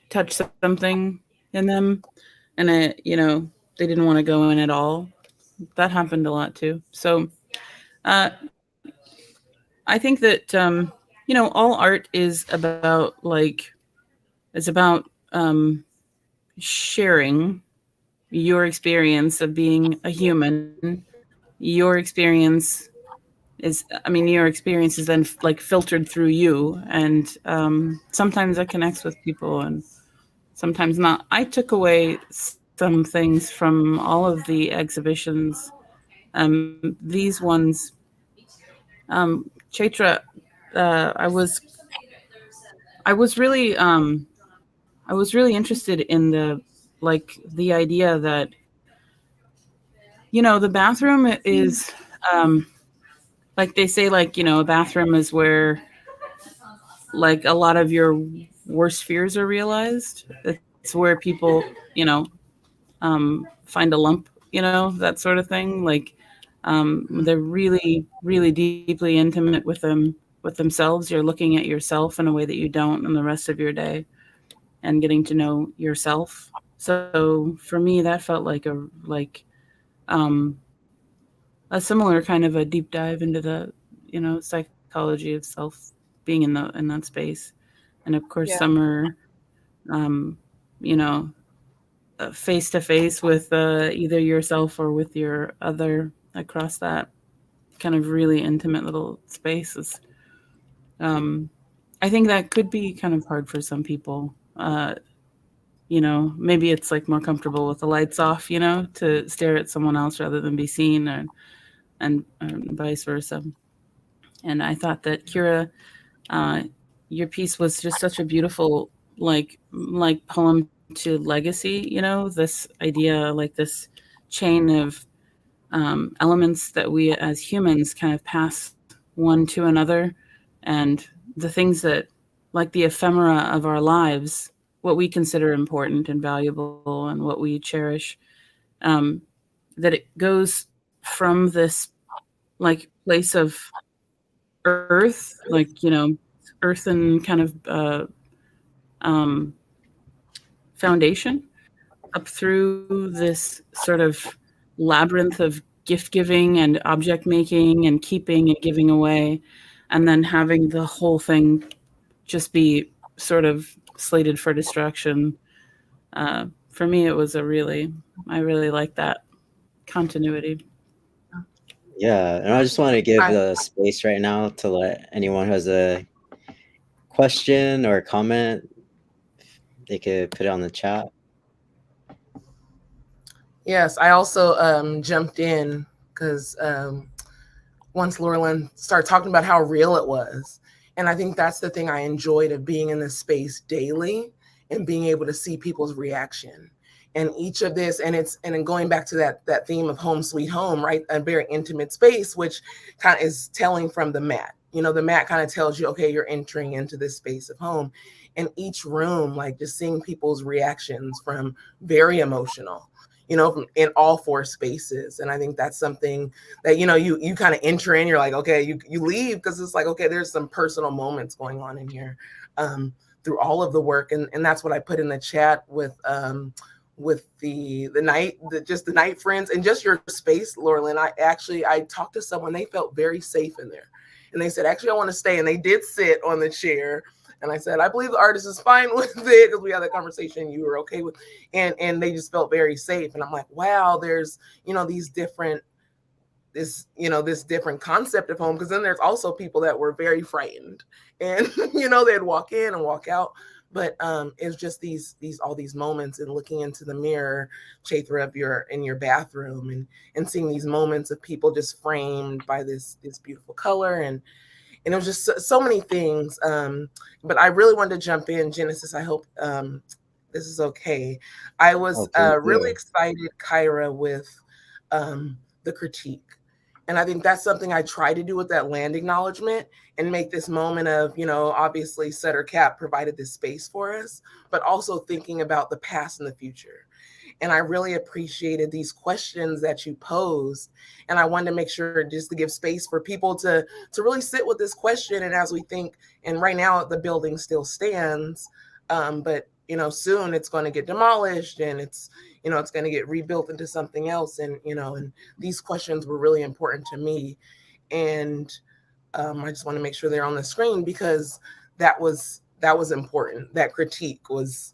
Speaker 3: touched something in them, and they didn't want to go in at all. That happened a lot too. So I think that all art is about sharing your experience of being a human. Your experience your experience is then like filtered through you, and sometimes that connects with people and sometimes not. I took away some things from all of the exhibitions. These ones, Chaitra, I was really interested in the idea that the bathroom is like they say, a bathroom is where like a lot of your worst fears are realized. It's where people find a lump, that sort of thing. Like they're really, really deeply intimate with themselves. You're looking at yourself in a way that you don't in the rest of your day, and getting to know yourself. So for me, that felt like a similar kind of a deep dive into the psychology of self, being in that space. And of course,
Speaker 4: Yeah.
Speaker 3: Summer, face to face with either yourself or with your other across that kind of really intimate little spaces. I think that could be kind of hard for some people. Maybe it's like more comfortable with the lights off, to stare at someone else rather than be seen, and vice versa. And I thought that Kira, your piece was just such a beautiful like poem to legacy. This idea, like this chain of elements that we as humans kind of pass one to another, and the things that like the ephemera of our lives, what we consider important and valuable and what we cherish, that it goes from this like place of earth, like, you know, earthen kind of um, foundation up through this sort of labyrinth of gift giving and object making and keeping and giving away, and then having the whole thing just be sort of slated for destruction. For me, it was I really like that continuity.
Speaker 2: Yeah, and I just want to give the space right now to let anyone who has a question or comment, they could put it on the chat.
Speaker 1: Yes, I also jumped in because once Laurelin started talking about how real it was. And I think that's the thing I enjoyed of being in this space daily and being able to see people's reaction. And each of this, and then going back to that theme of home sweet home, right? A very intimate space, which kind of is telling from the mat. You know, the mat kind of tells you, okay, you're entering into this space of home. And each room, like just seeing people's reactions from very emotional, you know, in all four spaces. And I think that's something that, you know, you kind of enter in, you're like, okay, you leave because it's like, okay, there's some personal moments going on in here through all of the work. And that's what I put in the chat with the night friends and just your space, Laurelin. I talked to someone, they felt very safe in there. And they said, actually, I want to stay. And they did sit on the chair. And I said, I believe the artist is fine with it because we had that conversation you were okay with. And they just felt very safe. And I'm like, wow, there's, you know, this different concept of home. Because then there's also people that were very frightened. And, you know, they'd walk in and walk out. But it's just all these moments and looking into the mirror, Chaitra, in your bathroom and seeing these moments of people just framed by this beautiful color. And it was just so many things. But I really wanted to jump in, Genesis. I hope this is okay. I was really excited, Kyra, with the critique. And I think that's something I try to do with that land acknowledgement and make this moment of, you know, obviously Sutter Cap provided this space for us, but also thinking about the past and the future. And I really appreciated these questions that you posed. And I wanted to make sure just to give space for people to really sit with this question. And as we think, and right now the building still stands, but you know, soon it's going to get demolished and it's going to get rebuilt into something else. And, you know, and these questions were really important to me. And I just want to make sure they're on the screen because that was important. That critique was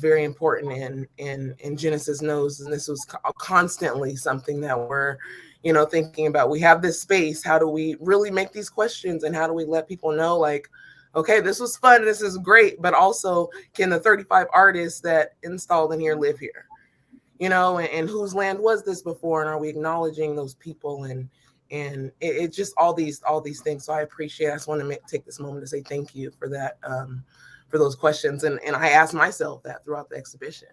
Speaker 1: very important. And Genesis knows, and this was constantly something that we're, you know, thinking about. We have this space. How do we really make these questions? And how do we let people know, like, okay, this was fun, this is great, but also can the 35 artists that installed in here live here? You know, and whose land was this before? And are we acknowledging those people? And it's just all these things. So I appreciate it. I just want to take this moment to say thank you for that, for those questions. And I asked myself that throughout the exhibition.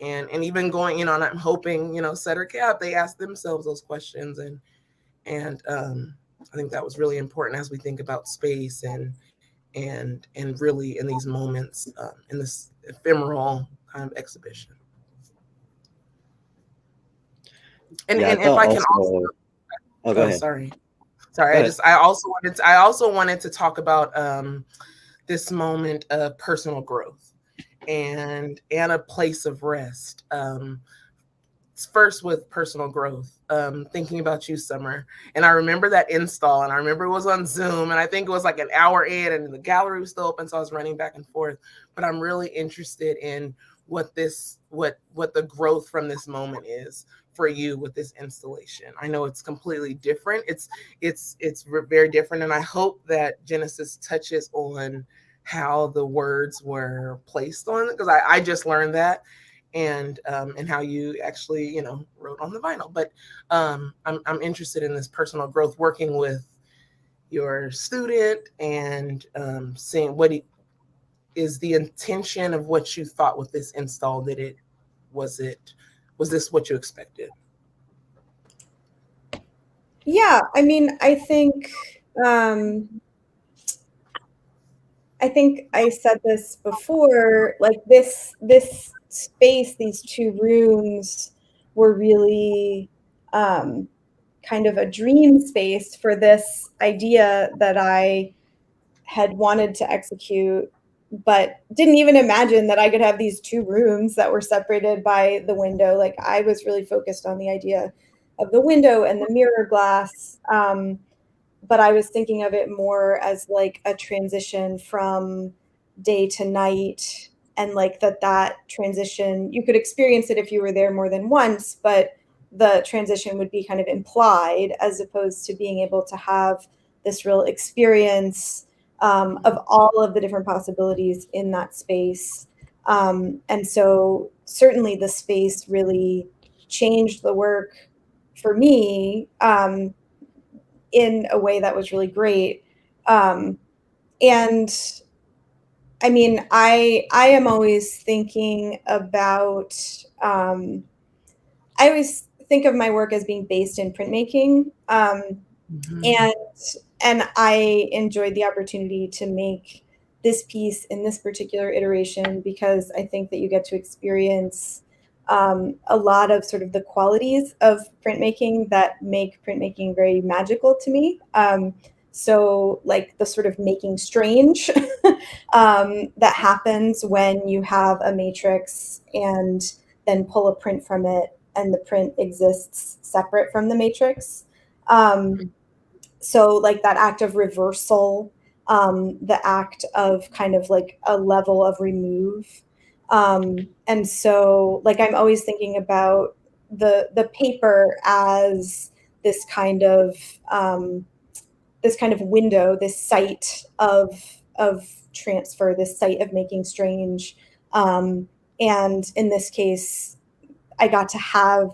Speaker 1: And even going, you know, and I'm hoping, you know, Sutter Cap, they ask themselves those questions. And I think that was really important as we think about space and really in these moments, in this ephemeral kind of exhibition. And if I can also
Speaker 2: go ahead.
Speaker 1: Sorry. I also wanted to talk about this moment of personal growth and a place of rest. First with personal growth, thinking about you, Summer. And I remember that install, and I remember it was on Zoom, and I think it was like an hour in, and the gallery was still open, so I was running back and forth. But I'm really interested in what the growth from this moment is for you with this installation. I know it's completely different. It's very different, and I hope that Genesis touches on how the words were placed on it, because I just learned that. And how you actually, you know, wrote on the vinyl. But I'm interested in this personal growth, working with your student and seeing what is the intention of what you thought with this install. Was this what you expected?
Speaker 5: Yeah, I mean, I think I think I said this before, like this space, these two rooms were really kind of a dream space for this idea that I had wanted to execute, but didn't even imagine that I could have these two rooms that were separated by the window. Like I was really focused on the idea of the window and the mirror glass. But I was thinking of it more as like a transition from day to night, and like that transition, you could experience it if you were there more than once, but the transition would be kind of implied as opposed to being able to have this real experience of all of the different possibilities in that space. And so certainly the space really changed the work for me. In a way that was really great. And I mean, I am always thinking about, I always think of my work as being based in printmaking. And I enjoyed the opportunity to make this piece in this particular iteration because I think that you get to experience a lot of sort of the qualities of printmaking that make printmaking very magical to me. So like the sort of making strange that happens when you have a matrix and then pull a print from it and the print exists separate from the matrix. So like that act of reversal, the act of kind of like a level of remove. And so like I'm always thinking about the paper as this kind of window, this site of transfer, this site of making strange. And in this case, I got to have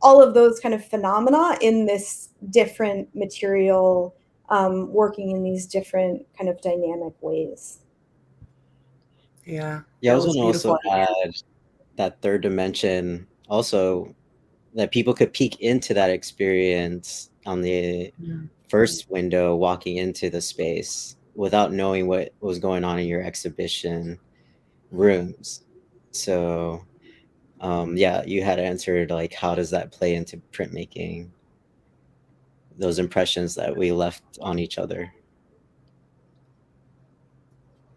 Speaker 5: all of those kind of phenomena in this different material, working in these different kind of dynamic ways.
Speaker 1: Yeah.
Speaker 2: I was going to also add that third dimension also, that people could peek into that experience on the first window walking into the space without knowing what was going on in your exhibition rooms. So yeah, you had answered like, how does that play into printmaking? Those impressions that we left on each other.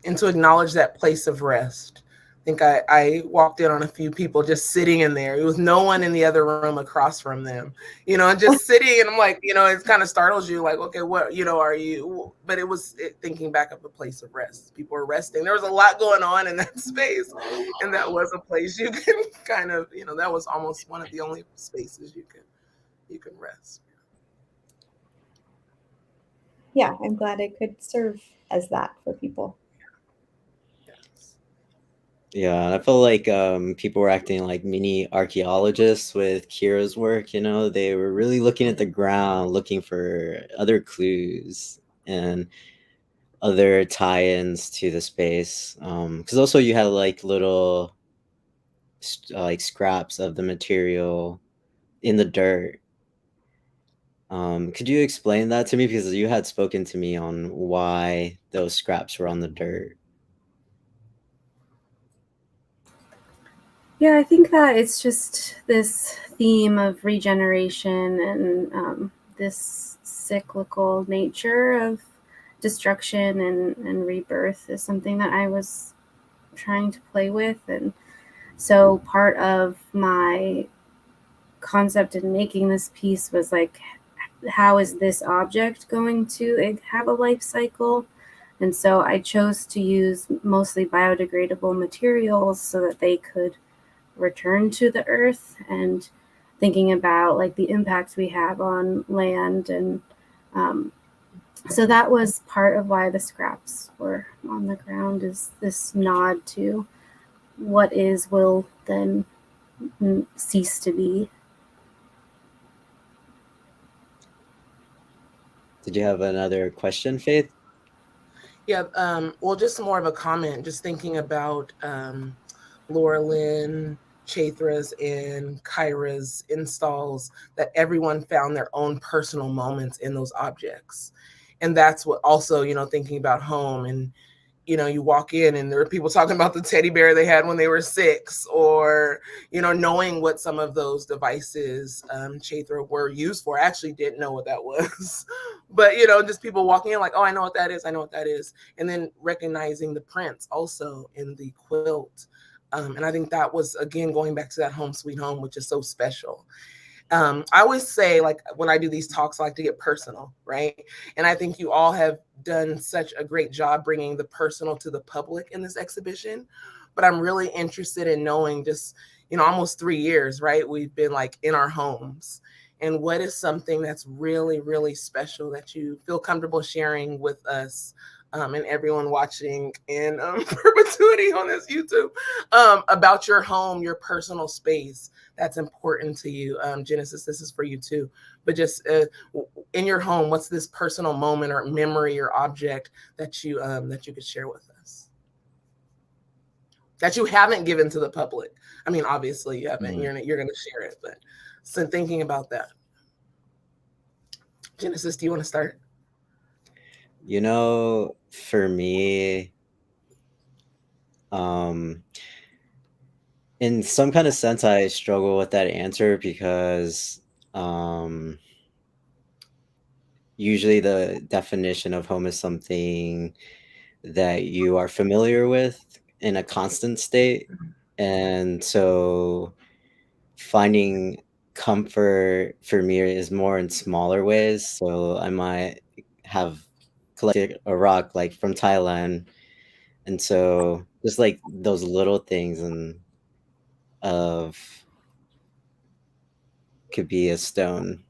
Speaker 1: And to acknowledge that place of rest. I think I walked in on a few people just sitting in there. There was no one in the other room across from them, you know, and just sitting. And I'm like, you know, it kind of startles you like, okay, what, you know, are you? But it was thinking back of a place of rest. People were resting. There was a lot going on in that space. And that was a place you can kind of, you know, that was almost one of the only spaces you can rest.
Speaker 5: Yeah, I'm glad it could serve as that for people.
Speaker 2: Yeah, I feel like people were acting like mini archaeologists with Kira's work. You know, they were really looking at the ground, looking for other clues and other tie-ins to the space. Because also you had like little like scraps of the material in the dirt. Could you explain that to me? Because you had spoken to me on why those scraps were on the dirt.
Speaker 6: Yeah, I think that it's just this theme of regeneration and this cyclical nature of destruction and rebirth is something that I was trying to play with. And so part of my concept in making this piece was like, how is this object going to have a life cycle? And so I chose to use mostly biodegradable materials so that they could return to the earth, and thinking about like the impact we have on land. And so that was part of why the scraps were on the ground, is this nod to what is will then cease to be.
Speaker 2: Did you have another question, Faith?
Speaker 1: Yeah, well, just more of a comment, just thinking about Laurelin, Chaitra's, and Kyra's installs, that everyone found their own personal moments in those objects. And that's what also, you know, thinking about home, and you know, you walk in and there are people talking about the teddy bear they had when they were 6, or, you know, knowing what some of those devices, Chaitra, were used for. I actually didn't know what that was. But, you know, just people walking in like, oh, I know what that is. I know what that is. And then recognizing the prints also in the quilt. And I think that was, again, going back to that home sweet home, which is so special. I always say, like, when I do these talks, I like to get personal, right? And I think you all have done such a great job bringing the personal to the public in this exhibition. But I'm really interested in knowing, just, you know, almost 3 years, right? We've been like in our homes. And what is something that's really, really special that you feel comfortable sharing with us, and everyone watching in perpetuity on this YouTube, about your home, your personal space that's important to you? Genesis, this is for you too. But just in your home, what's this personal moment or memory or object that you could share with us, that you haven't given to the public? I mean, obviously you haven't. You're going to share it, but so thinking about that. Genesis, do you want to start?
Speaker 2: You know, for me, in some kind of sense, I struggle with that answer because usually the definition of home is something that you are familiar with in a constant state. And so finding comfort for me is more in smaller ways. So I might have collected a rock like from Thailand. And so just like those little things, and could be a stone.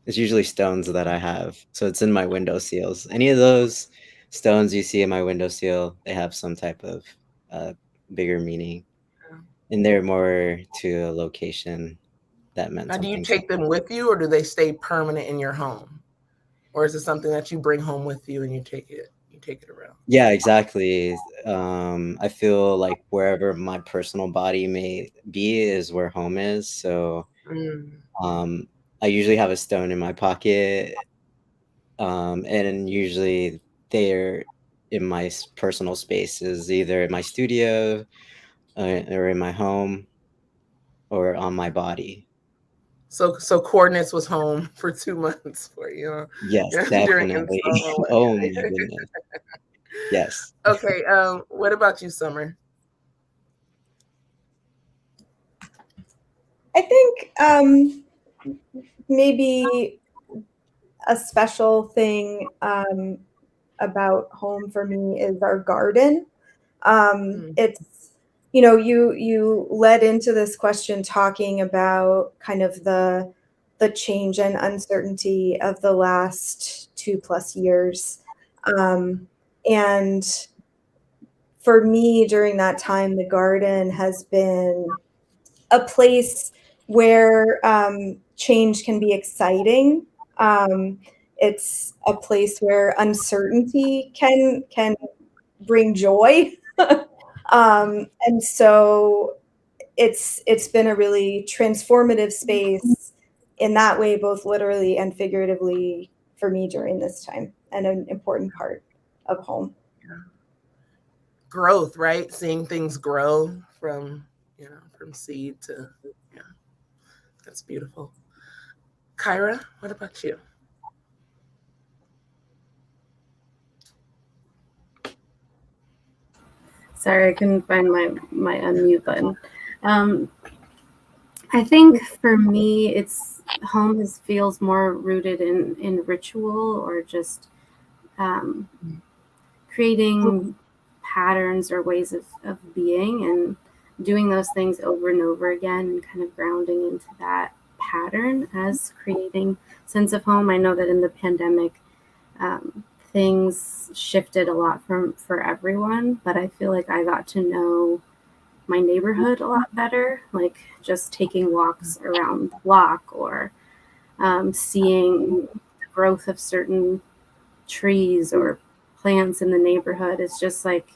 Speaker 2: It's usually stones that I have. So it's in my window seals. Any of those stones you see in my window seal, they have some type of bigger meaning. And they're more to a location that meant something.
Speaker 1: Now, do you take them with you, or do they stay permanent in your home? Or is it something that you bring home with you and you take it around?
Speaker 2: Yeah, exactly. I feel like wherever my personal body may be is where home is. So I usually have a stone in my pocket, and usually they're in my personal spaces, either in my studio or in my home or on my body.
Speaker 1: So Coordinates was home for 2 months for you.
Speaker 2: Yes, definitely. Oh my goodness. Yes.
Speaker 1: Okay. What about you, Summer?
Speaker 5: I think maybe a special thing about home for me is our garden. It's, you know, you led into this question talking about kind of the change and uncertainty of the last 2+ years. And for me, during that time, the garden has been a place where change can be exciting. It's a place where uncertainty can bring joy. And so it's been a really transformative space in that way, both literally and figuratively, for me during this time, and an important part of home.
Speaker 1: Growth, right? Seeing things grow from seed to, yeah, that's beautiful. Kyra, what about you?
Speaker 6: Sorry, I couldn't find my unmute button. I think for me, it's home feels more rooted in ritual, or just creating patterns or ways of being, and doing those things over and over again, and kind of grounding into that pattern as creating sense of home. I know that in the pandemic, things shifted a lot for everyone, but I feel like I got to know my neighborhood a lot better, like just taking walks around the block, or seeing the growth of certain trees or plants in the neighborhood. It's just like,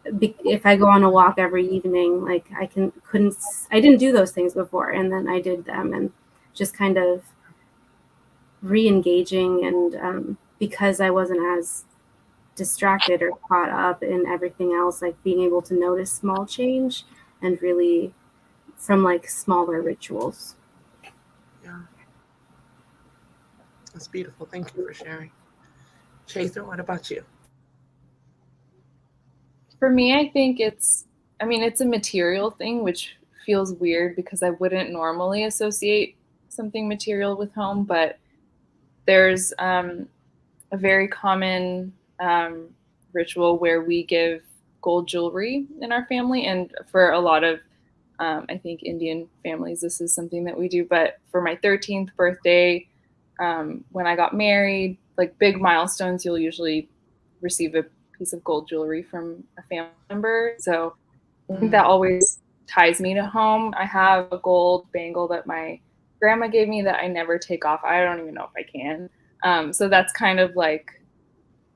Speaker 6: if I go on a walk every evening, like I didn't do those things before, and then I did them, and just kind of re-engaging, and because I wasn't as distracted or caught up in everything else, like being able to notice small change and really from like smaller rituals.
Speaker 1: Yeah. That's beautiful. Thank you for sharing. Chaitra, what about you?
Speaker 4: For me, I think it's a material thing, which feels weird because I wouldn't normally associate something material with home, but there's a very common ritual where we give gold jewelry in our family. And for a lot of, I think, Indian families, this is something that we do. But for my 13th birthday, when I got married, like big milestones, you'll usually receive a piece of gold jewelry from a family member. So I think that always ties me to home. I have a gold bangle that my grandma gave me that I never take off. I don't even know if I can. So that's kind of like,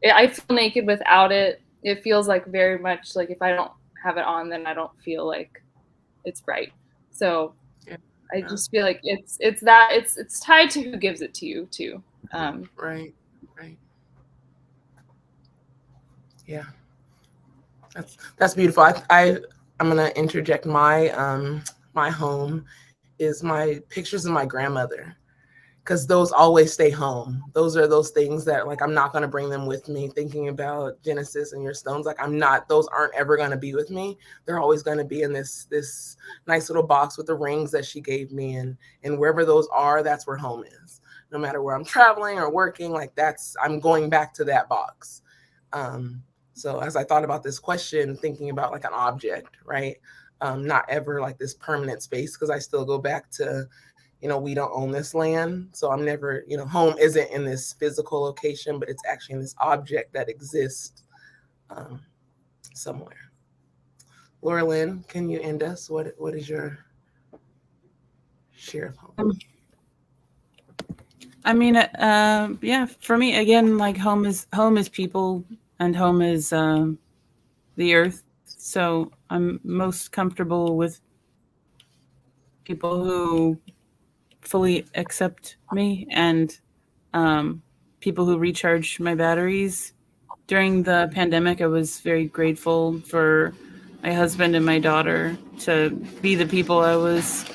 Speaker 4: I feel naked without it. It feels like very much like if I don't have it on, then I don't feel like it's right. So
Speaker 1: Yeah.
Speaker 4: I just feel like it's tied to who gives it to you too.
Speaker 1: Right. Yeah. That's beautiful. I'm gonna interject my my home is my pictures of my grandmother, because those always stay home. Those are those things that, like, I'm not going to bring them with me. Thinking about Genesis and your stones, like, those aren't ever going to be with me. They're always going to be in this nice little box with the rings that she gave me, and wherever those are, that's where home is. No matter where I'm traveling or working, like, I'm going back to that box. So as I thought about this question, thinking about like an object, right? Not ever like this permanent space, because I still go back to, we don't own this land. So I'm never, home isn't in this physical location, but it's actually in this object that exists somewhere. Laurelin, can you end us? What is your share of home?
Speaker 3: I mean, yeah, for me, again, like home is people, and home is the earth. So I'm most comfortable with people who fully accept me, and people who recharge my batteries. During the pandemic, I was very grateful for my husband and my daughter to be the people I was,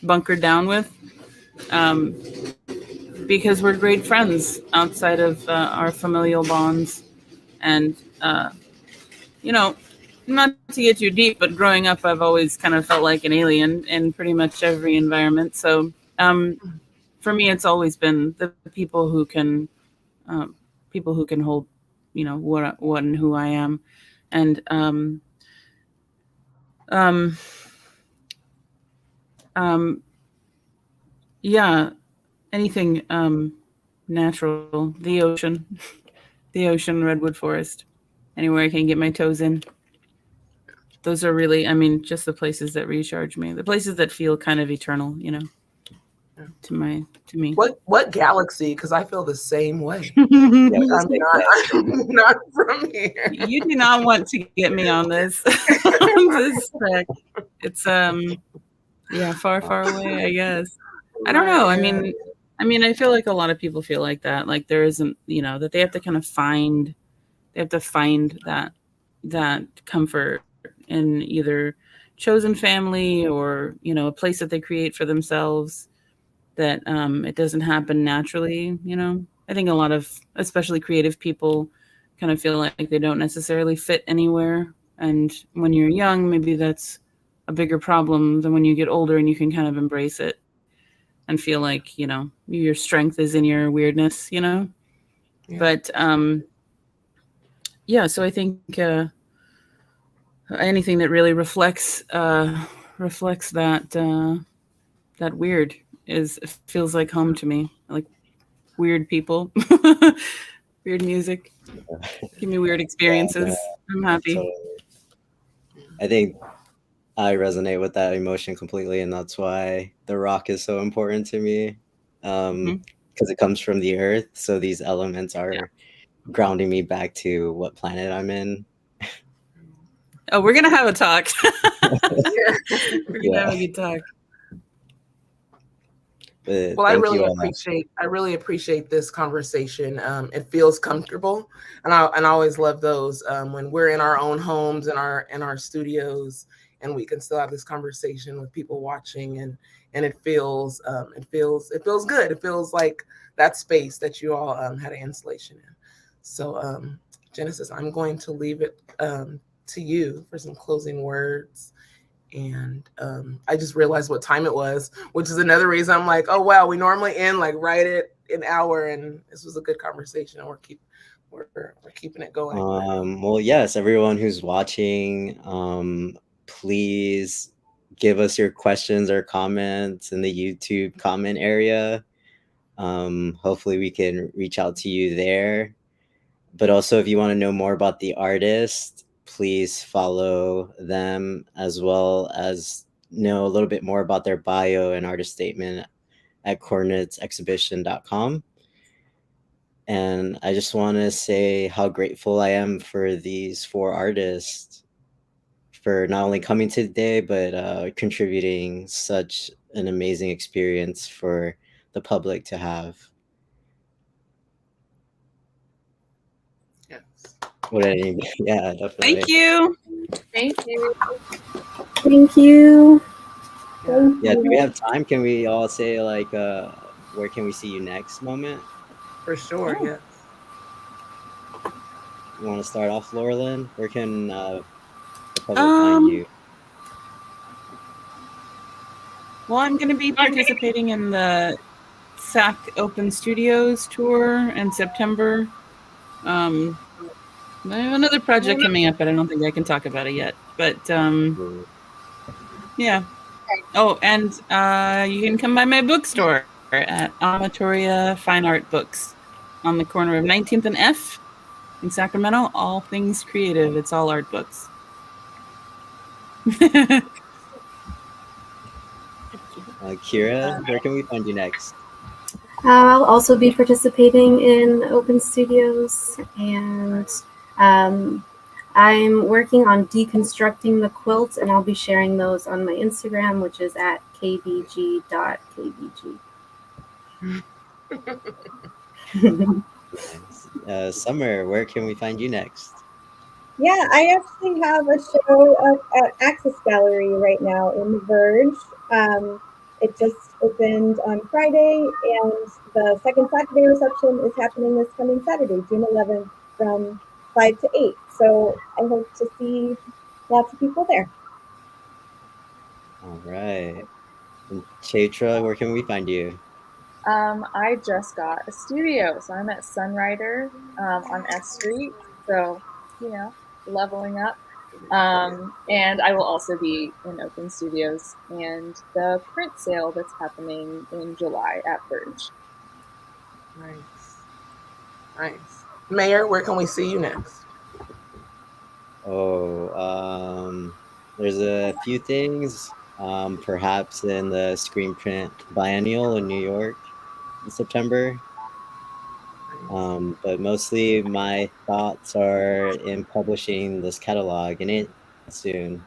Speaker 3: bunkered down with, because we're great friends outside of our familial bonds. And, not to get too deep, but growing up, I've always kind of felt like an alien in pretty much every environment. So for me, it's always been the people who can hold, what and who I am. And yeah, anything natural, the ocean, redwood forest, anywhere I can get my toes in. Those are really, just the places that recharge me, the places that feel kind of eternal, to me.
Speaker 1: What galaxy? Because I feel the same way.
Speaker 2: Yeah,
Speaker 1: I'm not from here.
Speaker 3: You do not want to get me on this. This track. It's far, far away, I guess. I don't know. I feel like a lot of people feel like that. Like there isn't, that they have to kind of find that comfort in either chosen family or, a place that they create for themselves, that it doesn't happen naturally. I think a lot of, especially creative people, kind of feel like they don't necessarily fit anywhere. And when you're young, maybe that's a bigger problem than when you get older and you can kind of embrace it and feel like, your strength is in your weirdness, Yeah. But so I think anything that really reflects that weird feels like home to me. Like weird people, weird music, give me weird experiences. I'm happy.
Speaker 2: Totally. I think I resonate with that emotion completely, and that's why the rock is so important to me, because it comes from the earth. So these elements are grounding me back to what planet I'm in.
Speaker 3: Oh, we're gonna have a talk. We're gonna have a good talk.
Speaker 2: But
Speaker 1: Well, I
Speaker 2: thank
Speaker 1: really
Speaker 2: you all.
Speaker 1: appreciate this conversation. It feels comfortable, and I always love those when we're in our own homes and our studios, and we can still have this conversation with people watching, and it feels good. It feels like that space that you all had an installation in. So, Genesis, I'm going to leave it to you for some closing words. And I just realized what time it was, which is another reason I'm like, oh wow, we normally end like right at an hour, and this was a good conversation, and we're keeping it going.
Speaker 2: Well, yes, everyone who's watching, please give us your questions or comments in the YouTube comment area. Hopefully we can reach out to you there. But also, if you want to know more about the artist, please follow them, as well as know a little bit more about their bio and artist statement at coordinatesexhibition.com. And I just want to say how grateful I am for these 4 artists for not only coming today, but contributing such an amazing experience for the public to have.
Speaker 1: Yes.
Speaker 2: Yeah, definitely.
Speaker 3: Thank you.
Speaker 4: Thank you.
Speaker 6: Thank you.
Speaker 2: Yeah, do we have time? Can we all say like where can we see you next moment?
Speaker 1: For sure,
Speaker 3: Oh.
Speaker 1: yes.
Speaker 2: You want to start off, Laurelin? Where can the public find you?
Speaker 3: Well, I'm going to be participating in the SAC Open Studios tour in September. I have another project coming up, but I don't think I can talk about it yet. But yeah. Oh, and you can come by my bookstore at Amatoria Fine Art Books on the corner of 19th and F in Sacramento. All things creative. It's all art books.
Speaker 2: Kira, where can we find you next?
Speaker 6: I'll also be participating in Open Studios, and I'm working on deconstructing the quilt, and I'll be sharing those on my Instagram, which is at kbg.kbg.
Speaker 2: Summer, where can we find you next?
Speaker 5: Yeah, I actually have a show up at Access Gallery right now in the Verge. It just opened on Friday, and the second Saturday reception is happening this coming Saturday, June 11th, from 5 to 8. So I hope to see lots of people there.
Speaker 2: All right. And Chaitra, where can we find you?
Speaker 4: I just got a studio, so I'm at Sunrider on S Street. So, leveling up. And I will also be in Open Studios and the print sale that's happening in July at Verge.
Speaker 1: Nice. Mayor, where can we see you next?
Speaker 2: There's a few things. Perhaps in the Screen Print Biennial in New York in September. But mostly my thoughts are in publishing this catalog and it soon. ...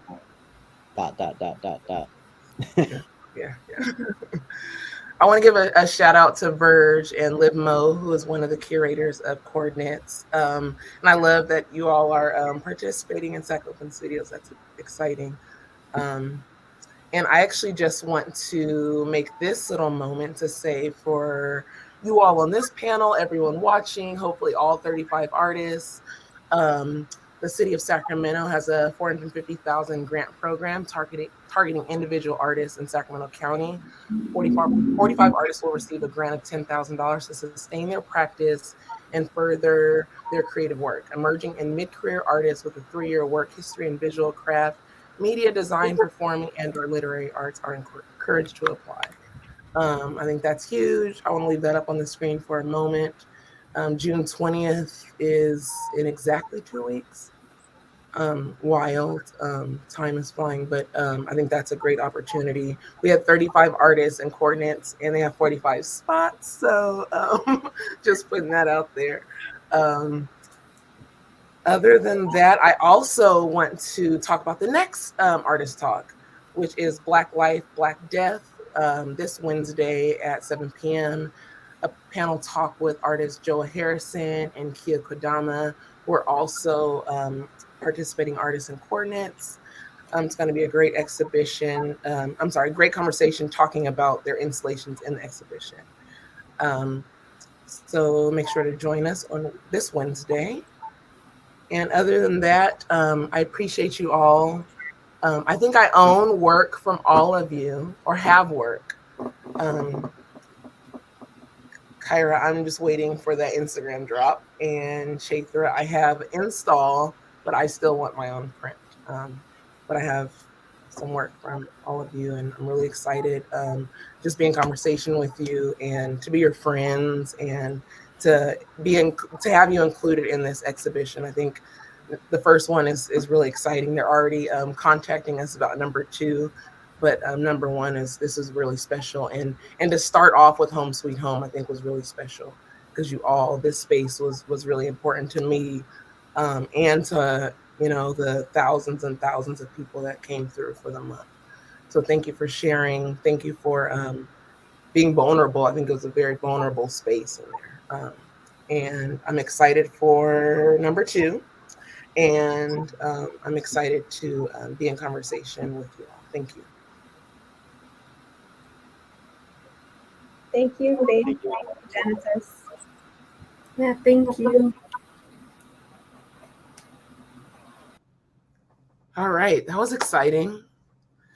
Speaker 1: Yeah. I want to give a shout out to Verge and Liv Mo, who is one of the curators of Coordinates. And I love that you all are participating in SAC Open Studios. That's exciting. And I actually just want to make this little moment to say for you all on this panel, everyone watching, hopefully all 35 artists, the city of Sacramento has a $450,000 grant program targeting individual artists in Sacramento County. 45 artists will receive a grant of $10,000 to sustain their practice and further their creative work. Emerging and mid-career artists with a 3-year work history in visual craft, media design, performing, and/or literary arts are encouraged to apply. I think that's huge. I want to leave that up on the screen for a moment. June 20th is in exactly 2 weeks. Wild. Time is flying, but I think that's a great opportunity. We had 35 artists and Coordinates, and they have 45 spots. So just putting that out there. Other than that, I also want to talk about the next artist talk, which is Black Life, Black Death, this Wednesday at 7 p.m. a panel talk with artists Joa Harrison and Kia Kodama, who are also participating artists in Coordinates. It's going to be a great exhibition. Great conversation talking about their installations in the exhibition. So make sure to join us on this Wednesday. And other than that, I appreciate you all. I think I own work from all of you, or have work. Kyra, I'm just waiting for that Instagram drop. And Chaitra, I have install, but I still want my own print. But I have some work from all of you, and I'm really excited just be in conversation with you and to be your friends and to have you included in this exhibition. I think the first one is really exciting. They're already contacting us about number 2, but number 1 this is really special. And to start off with Home Sweet Home, I think was really special because this space was really important to me and to the thousands and thousands of people that came through for the month. So thank you for sharing. Thank you for being vulnerable. I think it was a very vulnerable space in there. And I'm excited for number 2. And I'm excited to be in conversation with you all. Thank you.
Speaker 5: Thank you, Faith. Thank you, Genesis.
Speaker 6: Yeah, thank you.
Speaker 1: All right, that was exciting.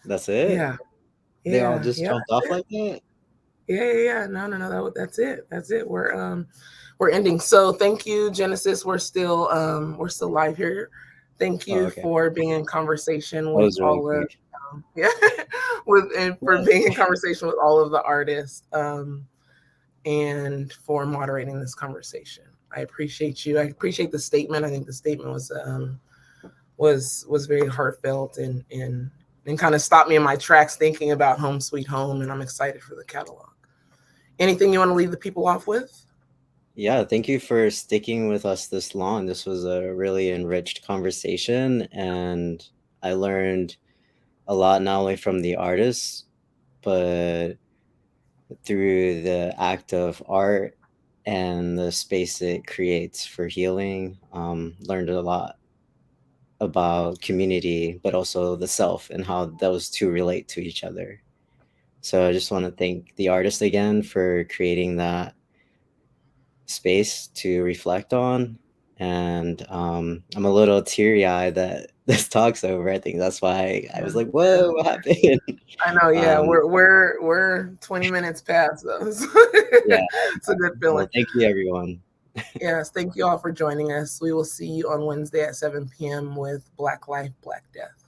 Speaker 2: That's it?
Speaker 1: Yeah.
Speaker 2: They all just jumped off like that?
Speaker 1: Yeah. No. That's it. We're ending. So thank you, Genesis. We're still live here. Thank you for being in conversation with all of being in conversation with all of the artists and for moderating this conversation. I appreciate you. I appreciate the statement. I think the statement was very heartfelt and kind of stopped me in my tracks thinking about Home Sweet Home, and I'm excited for the catalog. Anything you want to leave the people off with?
Speaker 2: Yeah, thank you for sticking with us this long. This was a really enriched conversation, and I learned a lot, not only from the artists, but through the act of art and the space it creates for healing. Learned a lot about community, but also the self and how those two relate to each other. So I just want to thank the artist again for creating that space to reflect on. And I'm a little teary-eyed that this talk's over. I think that's why I was like, whoa, what happened?
Speaker 1: I know, yeah. We're 20 minutes past those.
Speaker 2: Yeah.
Speaker 1: It's a good feeling.
Speaker 2: Well, thank you, everyone.
Speaker 1: Yes, thank you all for joining us. We will see you on Wednesday at 7 p.m. with Black Life, Black Death.